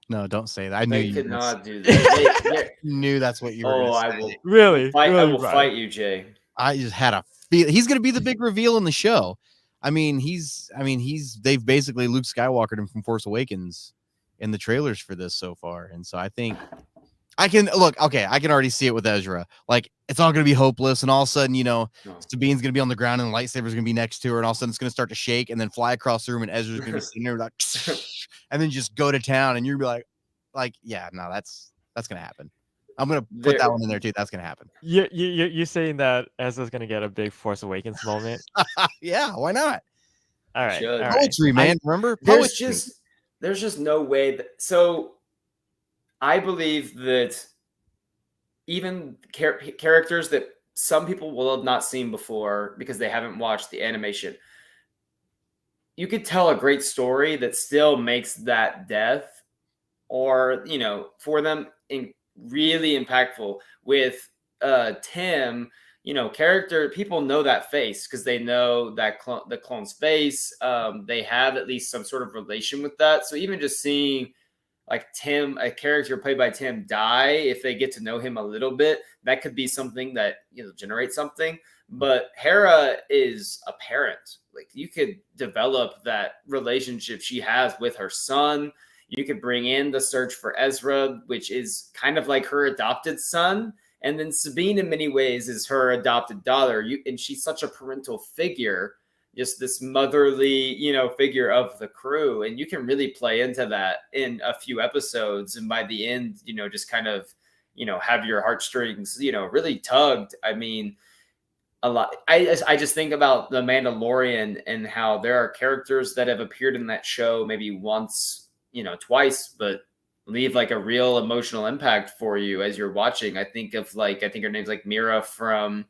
Speaker 2: don't say that. I
Speaker 1: knew you could not do that.
Speaker 2: Knew that's what you were going to say.
Speaker 3: I will really.
Speaker 1: I will fight you, Jay.
Speaker 2: I just had a feel he's going to be the big reveal in the show. They've basically Luke Skywalkered him from Force Awakens in the trailers for this so far. And so I think I can already see it with Ezra. Like, it's all going to be hopeless, and all of a sudden, Sabine's going to be on the ground, and the lightsaber's going to be next to her, and all of a sudden it's going to start to shake, and then fly across the room, and Ezra's going to be sitting there like, and then just go to town, and you're going to be like, yeah, no, that's going to happen. I'm going to put that one in there too. That's going to happen.
Speaker 3: You're saying that Ezra's going to get a big Force Awakens moment?
Speaker 2: Yeah, why not?
Speaker 3: All right.
Speaker 2: Poetry, man. Remember? Poetry.
Speaker 1: There's just no way that. So I believe that even characters that some people will have not seen before because they haven't watched the animation, you could tell a great story that still makes that death, or for them, really impactful. With Tim, character, people know that face because they know that the clone's face. They have at least some sort of relation with that. So even just seeing like Tim, a character played by Tim, die, if they get to know him a little bit, that could be something that generates something. But Hera is a parent. Like, you could develop that relationship she has with her son. You could bring in the search for Ezra, which is kind of like her adopted son. And then Sabine, in many ways, is her adopted daughter. And she's such a parental figure, just this motherly, figure of the crew. And you can really play into that in a few episodes. And by the end, just kind of, have your heartstrings, really tugged. I mean, a lot. I just think about the Mandalorian and how there are characters that have appeared in that show maybe once, twice, but leave like a real emotional impact for you as you're watching. I think her name's like Mira from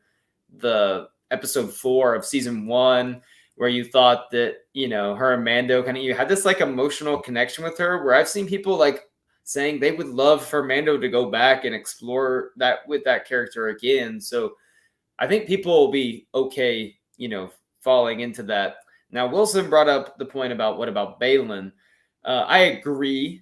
Speaker 1: the episode 4 of season 1, where you thought that, her and Mando you had this like emotional connection with her, where I've seen people like saying they would love for Mando to go back and explore that with that character again. So I think people will be okay, falling into that. Now, Wilson brought up the point about what about Balin? I agree.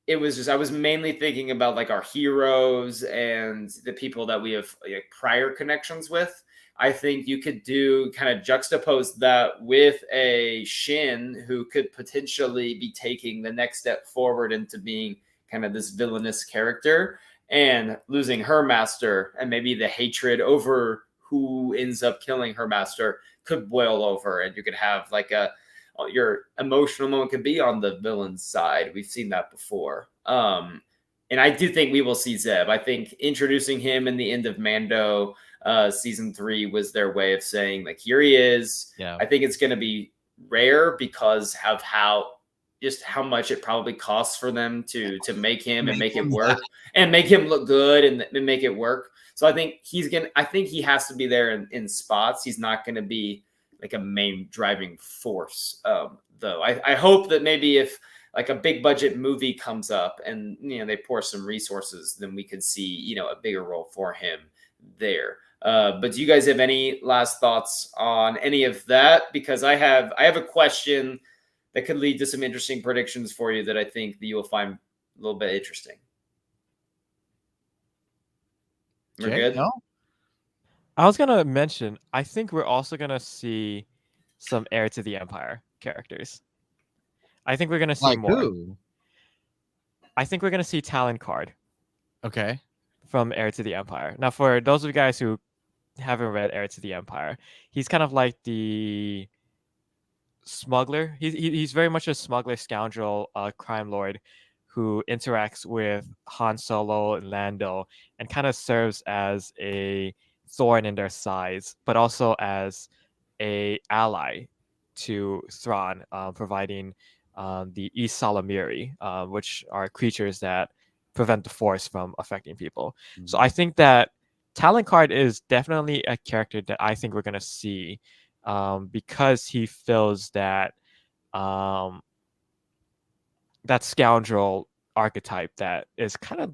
Speaker 1: It was just, I was mainly thinking about like our heroes and the people that we have like prior connections with. I think you could do kind of juxtapose that with a Shin who could potentially be taking the next step forward into being kind of this villainous character and losing her master, and maybe the hatred over who ends up killing her master could boil over, and you could have like your emotional moment could be on the villain's side. We've seen that before. And I do think we will see Zeb. I think introducing him in the end of Mando season 3 was their way of saying, like, here he is.
Speaker 2: Yeah.
Speaker 1: I think it's going to be rare because of how much it probably costs for them to make him and make it work and make him look good and make it work. So I think he has to be there in spots. He's not going to be like a main driving force, though. I hope that maybe if like a big budget movie comes up and they pour some resources, then we could see a bigger role for him there. But do you guys have any last thoughts on any of that? Because I have a question that could lead to some interesting predictions for you that I think that you will find a little bit interesting. We're good?
Speaker 2: No?
Speaker 3: I was going to mention, I think we're also going to see some Heir to the Empire characters. I think we're going to see
Speaker 2: Like
Speaker 3: more.
Speaker 2: who?
Speaker 3: I think we're going to see Talon Card
Speaker 2: Okay.
Speaker 3: from Heir to the Empire. Now, for those of you guys who haven't read Heir to the Empire, he's kind of like the smuggler. He's very much a smuggler, scoundrel, crime lord who interacts with Han Solo and Lando and kind of serves as a thorn in their sides, but also as a ally to Thrawn, providing the East Salamiri, which are creatures that prevent the Force from affecting people. Mm-hmm. So I think that Talon Card is definitely a character that I think we're going to see because he fills that that scoundrel archetype that is kind of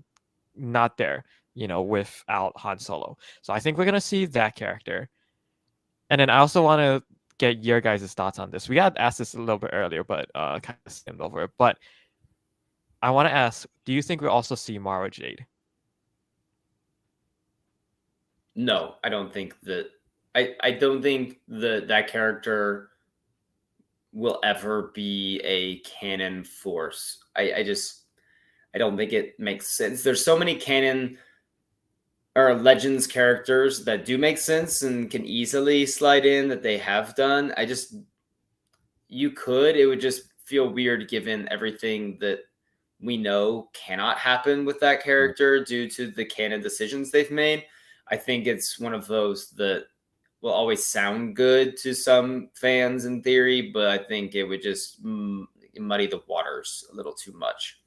Speaker 3: not there, without Han Solo. So I think we're going to see that character. And then I also want to get your guys' thoughts on this. We got asked this a little bit earlier, but kind of skimmed over it. But I want to ask, do you think we'll also see Mara Jade?
Speaker 1: No, I don't think that. I don't think that character will ever be a canon force. I don't think it makes sense. There's so many canon or Legends characters that do make sense and can easily slide in that they have done. It would just feel weird given everything that we know cannot happen with that character due to the canon decisions they've made. I think it's one of those that will always sound good to some fans in theory, but I think it would just muddy the waters a little too much,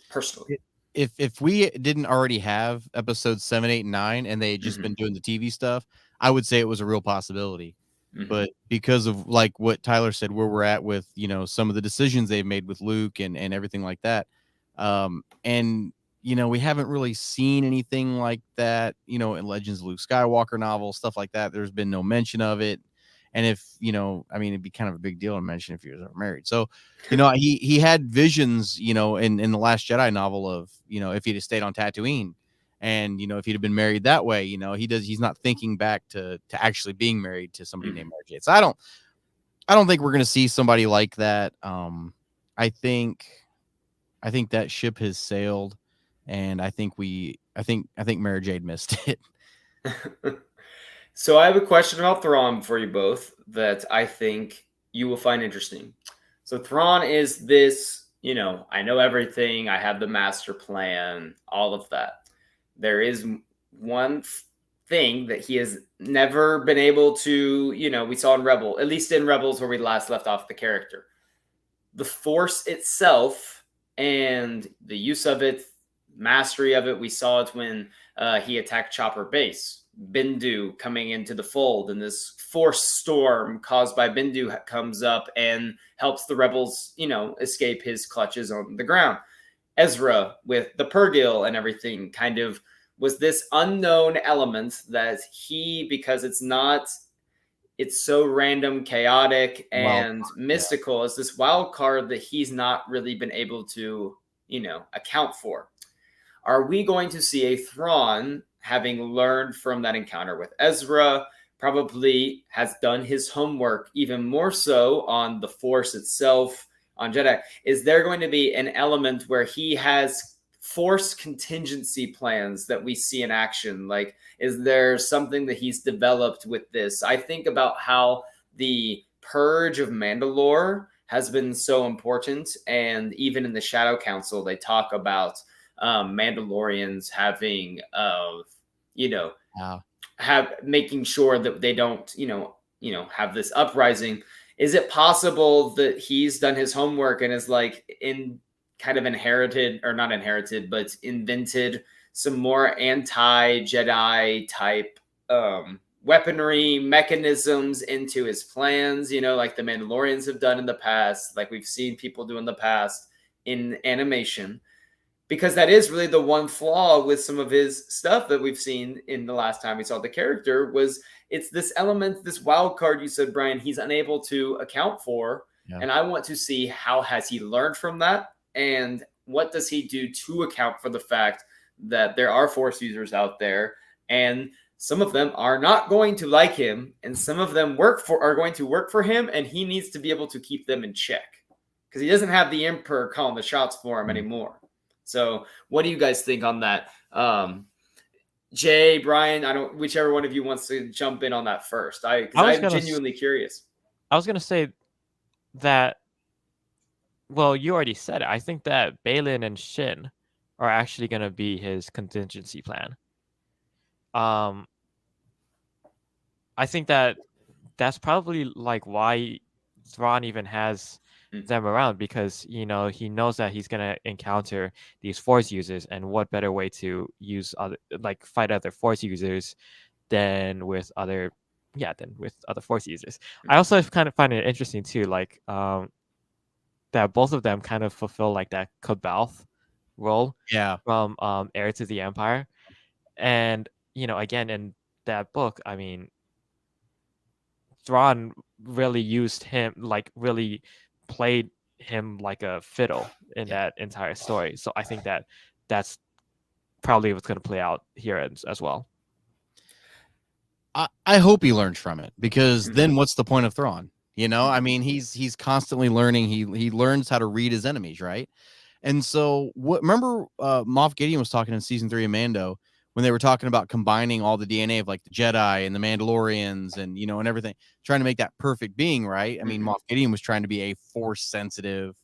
Speaker 1: personally.
Speaker 2: If we didn't already have episodes 7, 8, and 9, and they had just been doing the TV stuff, I would say it was a real possibility. Mm-hmm. But because of like what Tyler said, where we're at with some of the decisions they've made with Luke and everything like that, and we haven't really seen anything like that, in Legends of Luke Skywalker novels, stuff like that. There's been no mention of it. And if, it'd be kind of a big deal to mention if he was ever married. So, he had visions, in the Last Jedi novel of, if he'd have stayed on Tatooine And if he'd have been married that way, he's not thinking back to actually being married to somebody named Mary Jade. So I don't think we're gonna see somebody like that. I think that ship has sailed, and I think Mary Jade missed it.
Speaker 1: So I have a question about Thrawn for you both that I think you will find interesting. So Thrawn is this, I know everything, I have the master plan, all of that. There is one thing that he has never been able to, we saw in Rebel, at least in Rebels where we last left off the character. The Force itself and the use of it, mastery of it, we saw it when he attacked Chopper Base. Bindu coming into the fold, and this force storm caused by Bindu comes up and helps the rebels, escape his clutches on the ground. Ezra with the Purgil and everything kind of was this unknown element that because it's so random, chaotic, and mystical, as this wild card that he's not really been able to, account for. Are we going to see a Thrawn, having learned from that encounter with Ezra, probably has done his homework even more so on the Force itself, on Jedi? Is there going to be an element where he has Force contingency plans that we see in action? Like, is there something that he's developed with this? I think about how the purge of Mandalore has been so important, and even in the Shadow Council, they talk about Mandalorians having have making sure that they don't have this uprising. Is it possible that he's done his homework and is invented some more anti-Jedi type weaponry mechanisms into his plans, like the Mandalorians have done in the past, like we've seen people do in the past in animation? Because that is really the one flaw with some of his stuff that we've seen in the last time we saw the character, was it's this element, this wild card, you said, Brian, he's unable to account for. Yeah. And I want to see how has he learned from that, and what does he do to account for the fact that there are Force users out there, and some of them are not going to like him, and some of them are going to work for him, and he needs to be able to keep them in check because he doesn't have the Emperor calling the shots for him anymore. So what do you guys think on that? Jay, Brian, whichever one of you wants to jump in on that first. I'm genuinely curious.
Speaker 3: I was going to say that, well, you already said it. I think that Baylan and Shin are actually going to be his contingency plan. I think that's probably like why Thrawn even has them around, because he knows that he's gonna encounter these Force users, and what better way to fight other Force users than with other Force users. I also kind of find it interesting too, that both of them kind of fulfill like that Cabalth role from Heir to the Empire. And again, in that book, I mean, Thrawn really used him, really played him like a fiddle in that entire story. So I think that's probably what's going to play out here as well.
Speaker 2: I hope he learns from it, because then what's the point of Thrawn? I mean, he's constantly learning. He learns how to read his enemies, right? And so remember Moff Gideon was talking in season 3 of Mando, when they were talking about combining all the DNA of like the Jedi and the Mandalorians and, and everything, trying to make that perfect being, right? I mean, Moff Gideon was trying to be a Force sensitive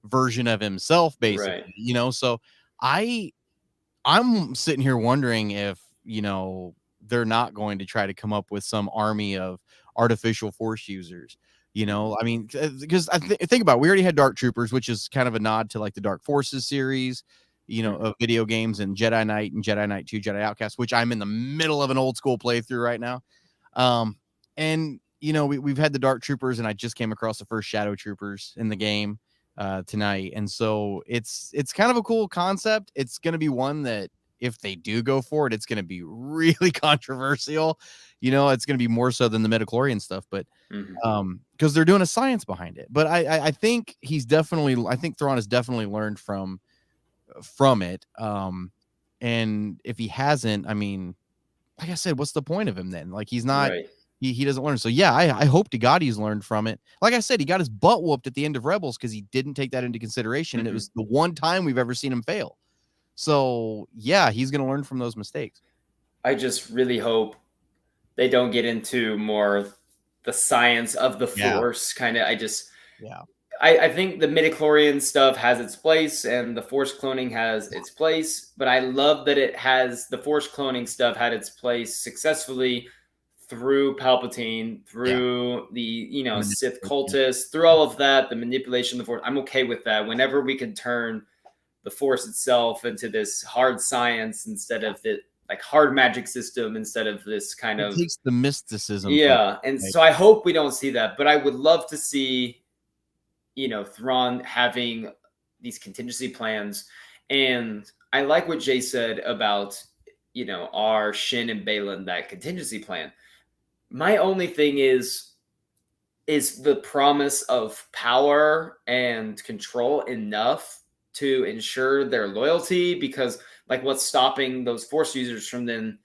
Speaker 2: version of himself, basically, right. So I'm sitting here wondering if, they're not going to try to come up with some army of artificial Force users. I mean, because think about it, we already had Dark Troopers, which is kind of a nod to like the Dark Forces series, of video games, and Jedi Knight and Jedi Knight 2, Jedi Outcast, which I'm in the middle of an old school playthrough right now. And we've had the Dark Troopers, and I just came across the first Shadow Troopers in the game tonight. And so it's kind of a cool concept. It's going to be one that, if they do go for it, it's going to be really controversial. It's going to be more so than the midichlorian stuff, but because they're doing a science behind it. But I think Thrawn has definitely learned from it. And if he hasn't, I mean, like I said, what's the point of him then? Like he's not,
Speaker 1: Right.
Speaker 2: he doesn't learn. So yeah, I hope to God he's learned from it. Like I said, he got his butt whooped at the end of Rebels because he didn't take that into consideration, and it was the one time we've ever seen him fail. So yeah, he's gonna learn from those mistakes.
Speaker 1: I just really hope they don't get into more the science of the
Speaker 2: Yeah.
Speaker 1: Force kind of.
Speaker 2: Yeah.
Speaker 1: I think the midichlorian stuff has its place and the Force cloning has its place, but I love that it has the Force cloning stuff had its place successfully through Palpatine, through the Sith cultists, through all of that, the manipulation of the Force. I'm okay with that. Whenever we can turn the Force itself into this hard science instead of the like hard magic system instead of this kind
Speaker 2: It
Speaker 1: of
Speaker 2: takes the mysticism.
Speaker 1: yeah. And so I hope we don't see that, but I would love to see Thrawn having these contingency plans. And I like what Jay said about, our Shin and Balin, that contingency plan. My only thing is the promise of power and control enough to ensure their loyalty? Because like what's stopping those Force users from then,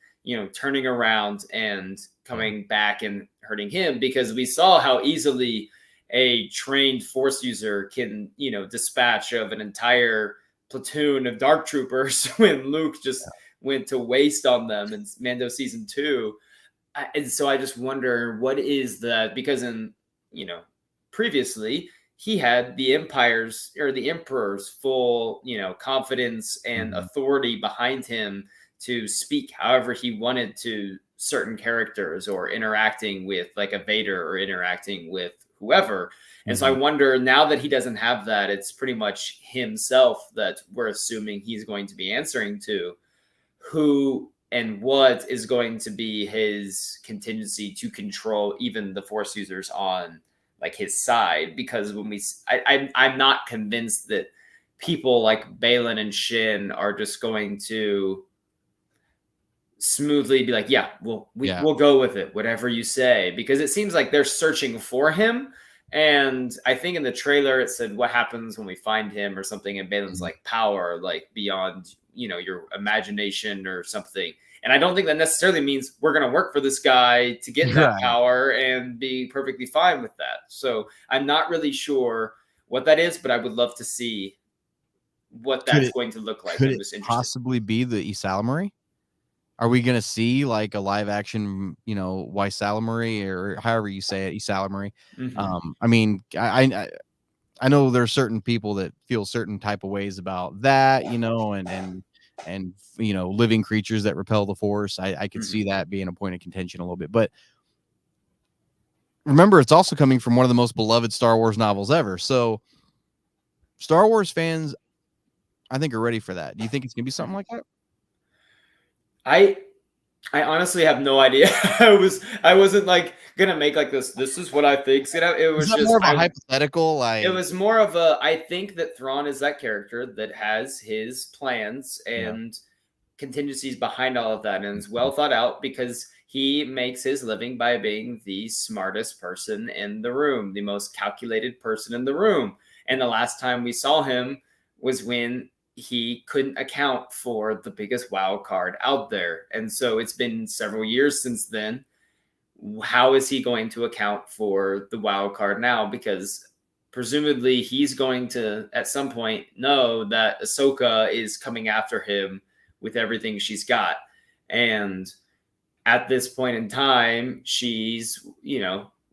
Speaker 1: turning around and coming back and hurting him? Because we saw how easily a trained Force user can, dispatch of an entire platoon of Dark Troopers when Luke just went to waste on them in Mando season 2. And so I just wonder what is that, because in, previously he had the Empire's or the Emperor's full, confidence and authority behind him to speak however he wanted to certain characters or interacting with like a Vader or interacting with whoever. And so I wonder now that he doesn't have that, it's pretty much himself that we're assuming he's going to be answering to. Who and what is going to be his contingency to control even the Force users on like his side? Because when I'm not convinced that people like Balin and Shin are just going to smoothly be like, yeah, we'll go with it, whatever you say, because it seems like they're searching for him. And I think in the trailer it said what happens when we find him or something, and Balin's like power like beyond your imagination or something. And I don't think that necessarily means we're going to work for this guy to get that power and be perfectly fine with that. So I'm not really sure what that is, but I would love to see what that's going to look like.
Speaker 2: Could it possibly be the Ysalamiri? Are we going to see like a live action, Ysalamiri, or however you say it, Ysalamiri? I mean, I know there are certain people that feel certain type of ways about that, and living creatures that repel the Force. I could see that being a point of contention a little bit, but remember, it's also coming from one of the most beloved Star Wars novels ever. So Star Wars fans, I think, are ready for that. Do you think it's gonna be something like that?
Speaker 1: I honestly have no idea. I wasn't like gonna make like this is what I think. It was just
Speaker 2: more of a hypothetical. Like
Speaker 1: it was more of a, I think that Thrawn is that character that has his plans and contingencies behind all of that, and it's well thought out because he makes his living by being the smartest person in the room, the most calculated person in the room. And the last time we saw him was when he couldn't account for the biggest wild card out there. And so it's been several years since then. How is he going to account for the wild card now? Because presumably he's going to, at some point, know that Ahsoka is coming after him with everything she's got. And at this point in time, she's,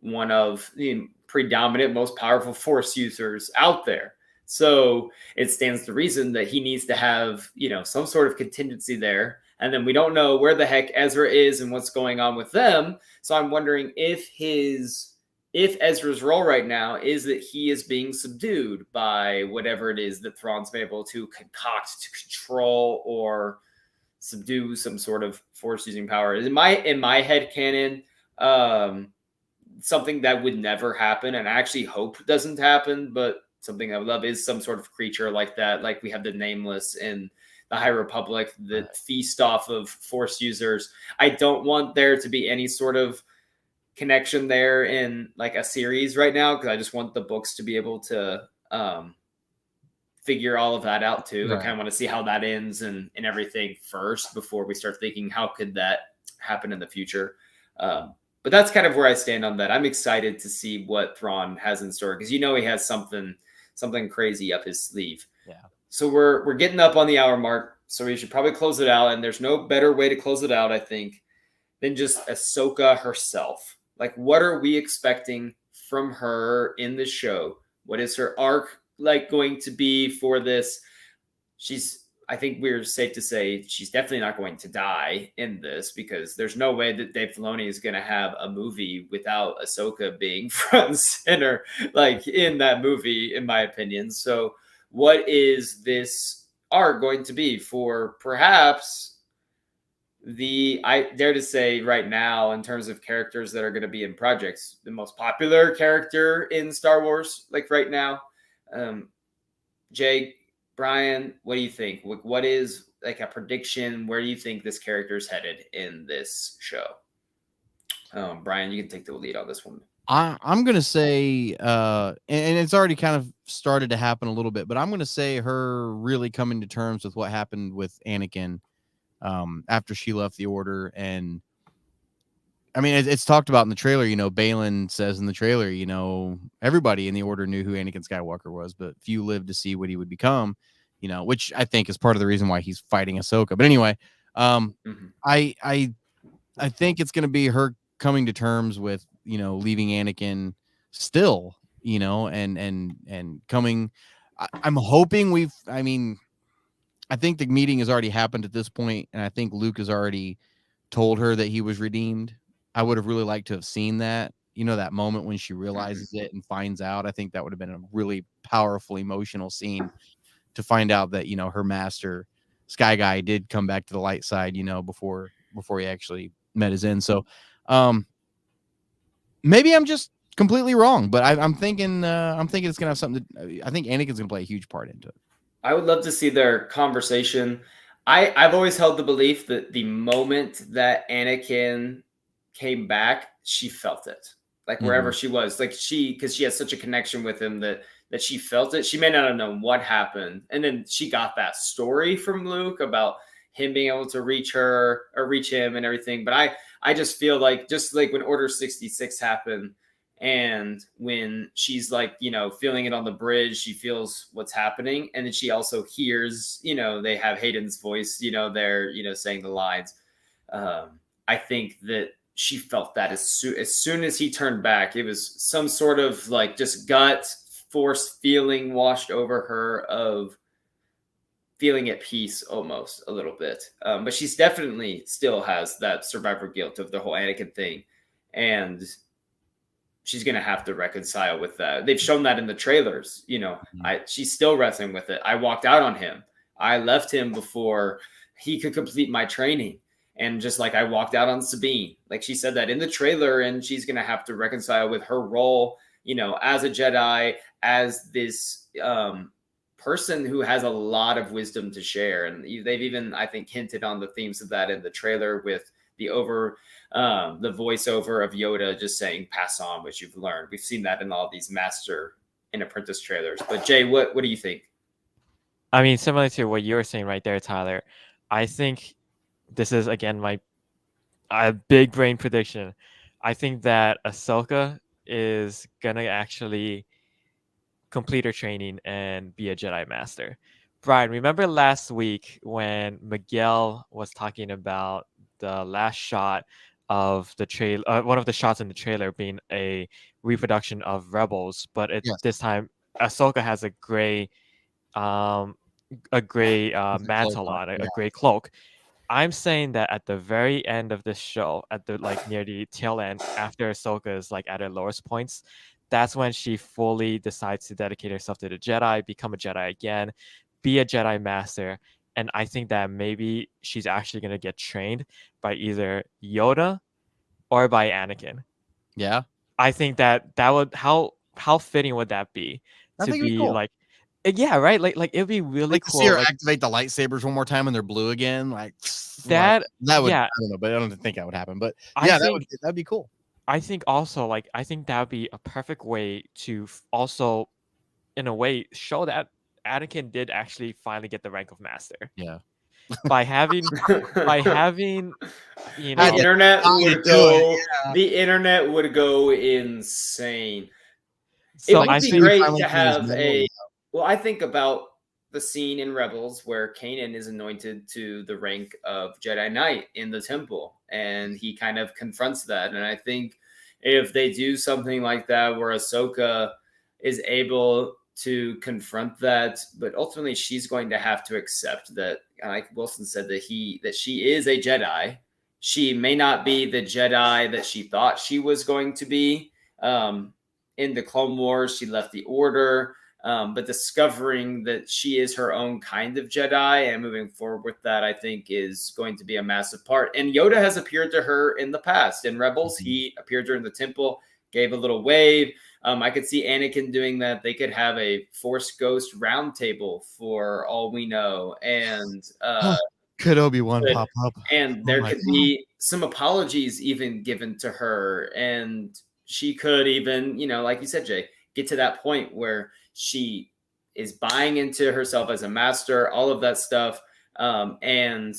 Speaker 1: one of the predominant, most powerful Force users out there. So it stands to reason that he needs to have, some sort of contingency there. And then we don't know where the heck Ezra is and what's going on with them. So I'm wondering if Ezra's role right now is that he is being subdued by whatever it is that Thrawn's been able to concoct to control or subdue some sort of Force using power. In my head canon, something that would never happen, and I actually hope doesn't happen, but something I would love is some sort of creature like that. Like we have the Nameless in the High Republic that feast off of Force users. I don't want there to be any sort of connection there in like a series right now, because I just want the books to be able to figure all of that out too. I
Speaker 2: Right.
Speaker 1: kind of want to see how that ends and everything first before we start thinking how could that happen in the future. But that's kind of where I stand on that. I'm excited to see what Thrawn has in store because he has something crazy up his sleeve.
Speaker 3: Yeah.
Speaker 1: So we're getting up on the hour mark, so we should probably close it out. And there's no better way to close it out, I think, than just Ahsoka herself. Like, what are we expecting from her in the show? What is her arc like going to be for this? I think we're safe to say she's definitely not going to die in this because there's no way that Dave Filoni is going to have a movie without Ahsoka being front and center, like in that movie, in my opinion. So, what is this arc going to be for perhaps I dare to say right now, in terms of characters that are going to be in projects, the most popular character in Star Wars, like right now? Jay, Brian, what do you think? What is like a prediction? Where do you think this character is headed in this show? Brian, you can take the lead on this one.
Speaker 2: I'm gonna say, and it's already kind of started to happen a little bit, but I'm gonna say her really coming to terms with what happened with Anakin after she left the Order. And I mean, it's talked about in the trailer. Balin says in the trailer, everybody in the Order knew who Anakin Skywalker was, but few lived to see what he would become. Which I think is part of the reason why he's fighting Ahsoka. But anyway, I think it's gonna be her coming to terms with leaving Anakin still, and coming. I'm hoping I think the meeting has already happened at this point, and I think Luke has already told her that he was redeemed. I would have really liked to have seen that, that moment when she realizes it and finds out. I think that would have been a really powerful, emotional scene to find out that, her master, Sky Guy, did come back to the light side, before he actually met his end. So, maybe I'm just completely wrong, but I'm thinking it's gonna have something I think Anakin's gonna play a huge part into it.
Speaker 1: I would love to see their conversation. I've always held the belief that the moment that Anakin came back, she felt it. Like wherever she was, like because she has such a connection with him that she felt it. She may not have known what happened. And then she got that story from Luke about him being able to reach her or reach him and everything. But I just feel like, just like when Order 66 happened, and when she's like, feeling it on the bridge, she feels what's happening. And then she also hears, they have Hayden's voice, there, saying the lines. I think that she felt that as soon as he turned back, it was some sort of like just gut force feeling washed over her of feeling at peace almost a little bit. But she's definitely still has that survivor guilt of the whole Anakin thing. And she's going to have to reconcile with that. They've shown that in the trailers. She's still wrestling with it. I walked out on him. I left him before he could complete my training. And just like I walked out on Sabine, like she said that in the trailer, and she's going to have to reconcile with her role, as a Jedi, as this person who has a lot of wisdom to share. And they've even, I think, hinted on the themes of that in the trailer with the voiceover of Yoda just saying "pass on what you've learned." We've seen that in all these Master and Apprentice trailers. But Jay, what do you think?
Speaker 3: I mean, similar to what you were saying right there, Tyler. I think this is again a big brain prediction. I think that Ahsoka is gonna actually complete her training and be a Jedi Master. Brian, remember last week when Miguel was talking about the last shot of the trailer, one of the shots in the trailer being a reproduction of Rebels, but this time Ahsoka has a gray mantle on, a gray cloak. I'm saying that at the very end of this show, at the near the tail end, after Ahsoka is at her lowest points, that's when she fully decides to dedicate herself to the Jedi, become a Jedi again, be a Jedi Master. And I think that maybe she's actually going to get trained by either Yoda or by Anakin.
Speaker 2: Yeah.
Speaker 3: I think that would, how fitting would that be?
Speaker 2: To be cool.
Speaker 3: Yeah, right. Like it'd be really cool.
Speaker 2: To see her activate the lightsabers one more time and they're blue again. That would, I don't know, but I don't think that would happen. But yeah, that'd be cool.
Speaker 3: I think also I think that would be a perfect way to also, in a way, show that Anakin did actually finally get the rank of master
Speaker 2: Yeah.
Speaker 3: by having you
Speaker 1: the
Speaker 3: know
Speaker 1: internet
Speaker 2: to
Speaker 1: would
Speaker 2: do
Speaker 1: go.
Speaker 2: it, yeah.
Speaker 1: The internet would go insane. It
Speaker 3: so
Speaker 1: would
Speaker 3: I
Speaker 1: be
Speaker 3: think
Speaker 1: great
Speaker 2: finally
Speaker 1: to
Speaker 2: getting his
Speaker 1: have
Speaker 2: medal,
Speaker 1: a. Well, I think about the scene in Rebels where Kanan is anointed to the rank of Jedi Knight in the temple, and he kind of confronts that. And I think if they do something like that where Ahsoka is able to confront that, but ultimately she's going to have to accept that, like Wilson said, that she is a Jedi. She may not be the Jedi that she thought she was going to be. In the Clone Wars, she left the Order, but discovering that she is her own kind of Jedi and moving forward with that, I think, is going to be a massive part. And Yoda has appeared to her in the past. In Rebels, he appeared during the temple, gave a little wave. I could see Anakin doing that. They could have a Force Ghost roundtable for all we know. And
Speaker 2: could Obi-Wan pop up?
Speaker 1: and there could be some apologies even given to her, and she could even, like you said, Jay, get to that point where she is buying into herself as a master, all of that stuff, and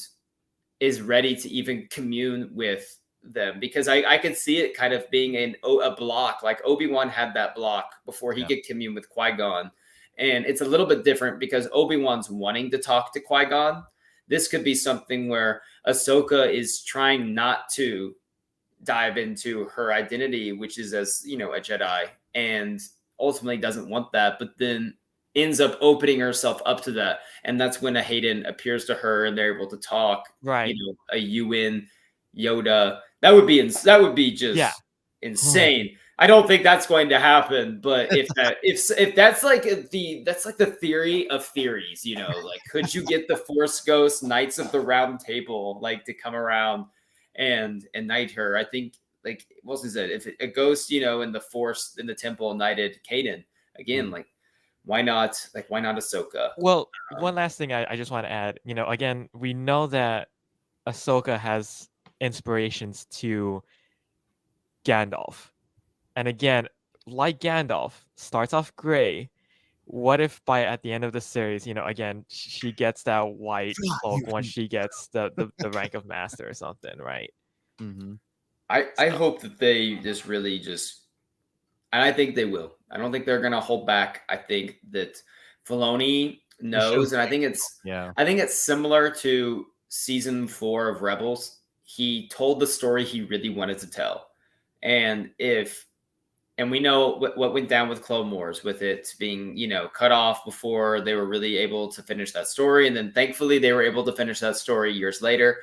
Speaker 1: is ready to even commune with them, because I could see it kind of being a block, like Obi-Wan had that block before he could commune with Qui-Gon, and it's a little bit different because Obi-Wan's wanting to talk to Qui-Gon. This could be something where Ahsoka is trying not to dive into her identity, which is as, a Jedi, and ultimately doesn't want that, but then ends up opening herself up to that. And that's when a Hayden appears to her and they're able to talk,
Speaker 3: right.
Speaker 1: A Ewan, Yoda. That would be just insane. I don't think that's going to happen, but if that's like the theory of theories, like could you get the Force Ghost Knights of the Round Table like to come around and knight her? I think, like Wilson said, if a ghost, in the Force in the temple knighted Kanan again, like why not Ahsoka?
Speaker 3: Well, one last thing I just want to add, again, we know that Ahsoka has inspirations to Gandalf. And again, like Gandalf, starts off gray. What if at the end of the series, again, she gets that white cloak once she gets the rank of master or something, right?
Speaker 2: Mm-hmm.
Speaker 1: I hope that they and I think they will. I don't think they're gonna hold back. I think that Filoni knows, and I think it's similar to season 4 of Rebels. He told the story he really wanted to tell, and we know what went down with Clone Wars, with it being, cut off before they were really able to finish that story. And then thankfully they were able to finish that story years later.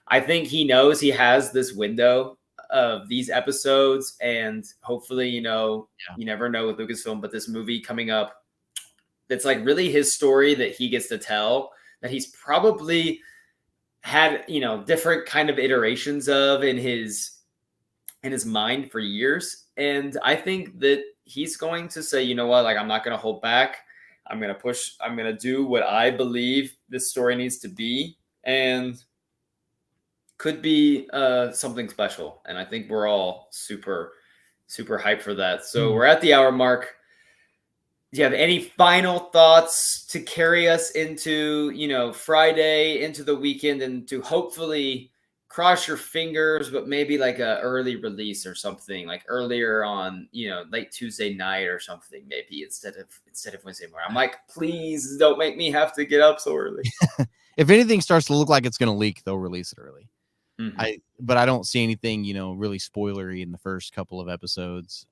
Speaker 1: I think he knows he has this window of these episodes, and hopefully, you never know with Lucasfilm, but this movie coming up, that's like really his story that he gets to tell, that he's probably had, different kind of iterations of in his mind for years. And I think that he's going to say, you know what, like, I'm not going to hold back. I'm going to push. I'm going to do what I believe this story needs to be, and could be something special. And I think we're all super, super hyped for that. So we're at the hour mark. Do you have any final thoughts to carry us into, Friday, into the weekend, and to hopefully cross your fingers, but maybe like a early release or something, like earlier on, late Tuesday night or something, maybe instead of Wednesday morning? I'm like, please don't make me have to get up so early.
Speaker 2: If anything starts to look like it's going to leak, they'll release it early.
Speaker 1: Mm-hmm.
Speaker 2: But I don't see anything, really spoilery in the first couple of episodes.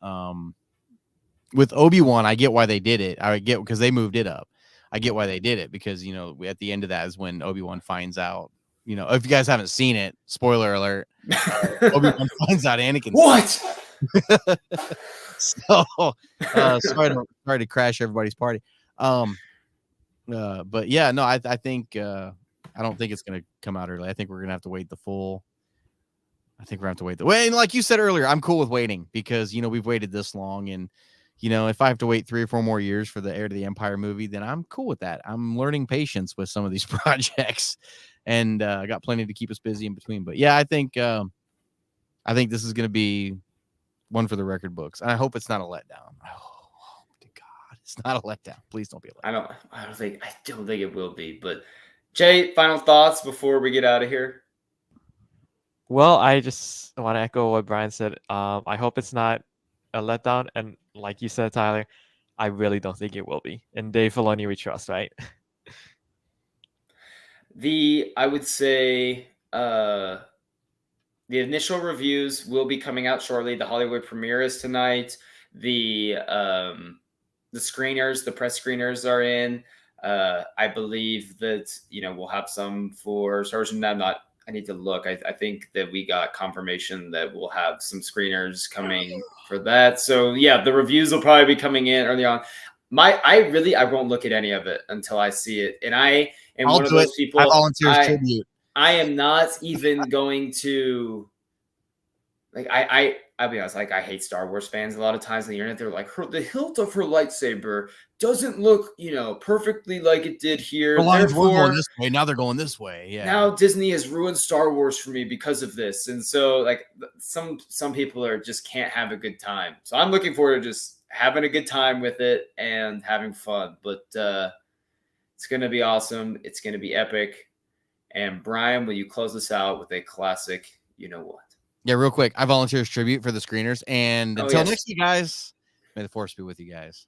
Speaker 2: With Obi-Wan, I get why they did it. I get, because they moved it up. I get why they did it, because, at the end of that is when Obi-Wan finds out, if you guys haven't seen it, spoiler alert, Obi-Wan finds out Anakin.
Speaker 1: What?
Speaker 2: So, sorry to crash everybody's party. But yeah, no, I think, I don't think it's going to come out early. I think we're going to have to wait and like you said earlier, I'm cool with waiting, because, we've waited this long, and, if I have to wait 3 or 4 more years for the Heir to the Empire movie, then I'm cool with that. I'm learning patience with some of these projects, and I got plenty to keep us busy in between. But yeah, I think this is going to be one for the record books, and I hope it's not a letdown. Oh, God, it's it's not a letdown. Please don't be a letdown.
Speaker 1: I don't think it will be. But Jay, final thoughts before we get out of here.
Speaker 3: Well, I just want to echo what Brian said. I hope it's not a letdown, and like you said, Tyler, I really don't think it will be. And Dave Filoni we trust, right?
Speaker 1: I would say the initial reviews will be coming out shortly. The Hollywood premiere is tonight. The screeners, the press screeners are in. I believe that we'll have some for Star Wars. I need to look. I think that we got confirmation that we'll have some screeners coming for that. So yeah, the reviews will probably be coming in early on. I won't look at any of it until I see it. And I am one of those people.
Speaker 2: I volunteer as tribute.
Speaker 1: I am not even going to I'll be honest, I hate Star Wars fans a lot of times on the internet. They're like, the hilt of her lightsaber doesn't look, perfectly like it did here.
Speaker 2: The lines were going this way, now they're going this way. Yeah.
Speaker 1: Now Disney has ruined Star Wars for me because of this. And so some people just can't have a good time. So I'm looking forward to just having a good time with it and having fun. But it's going to be awesome. It's going to be epic. And Brian, will you close us out with a classic, you know what?
Speaker 2: Yeah, real quick. I volunteer as tribute for the screeners. And until next week, guys, may the force be with you guys.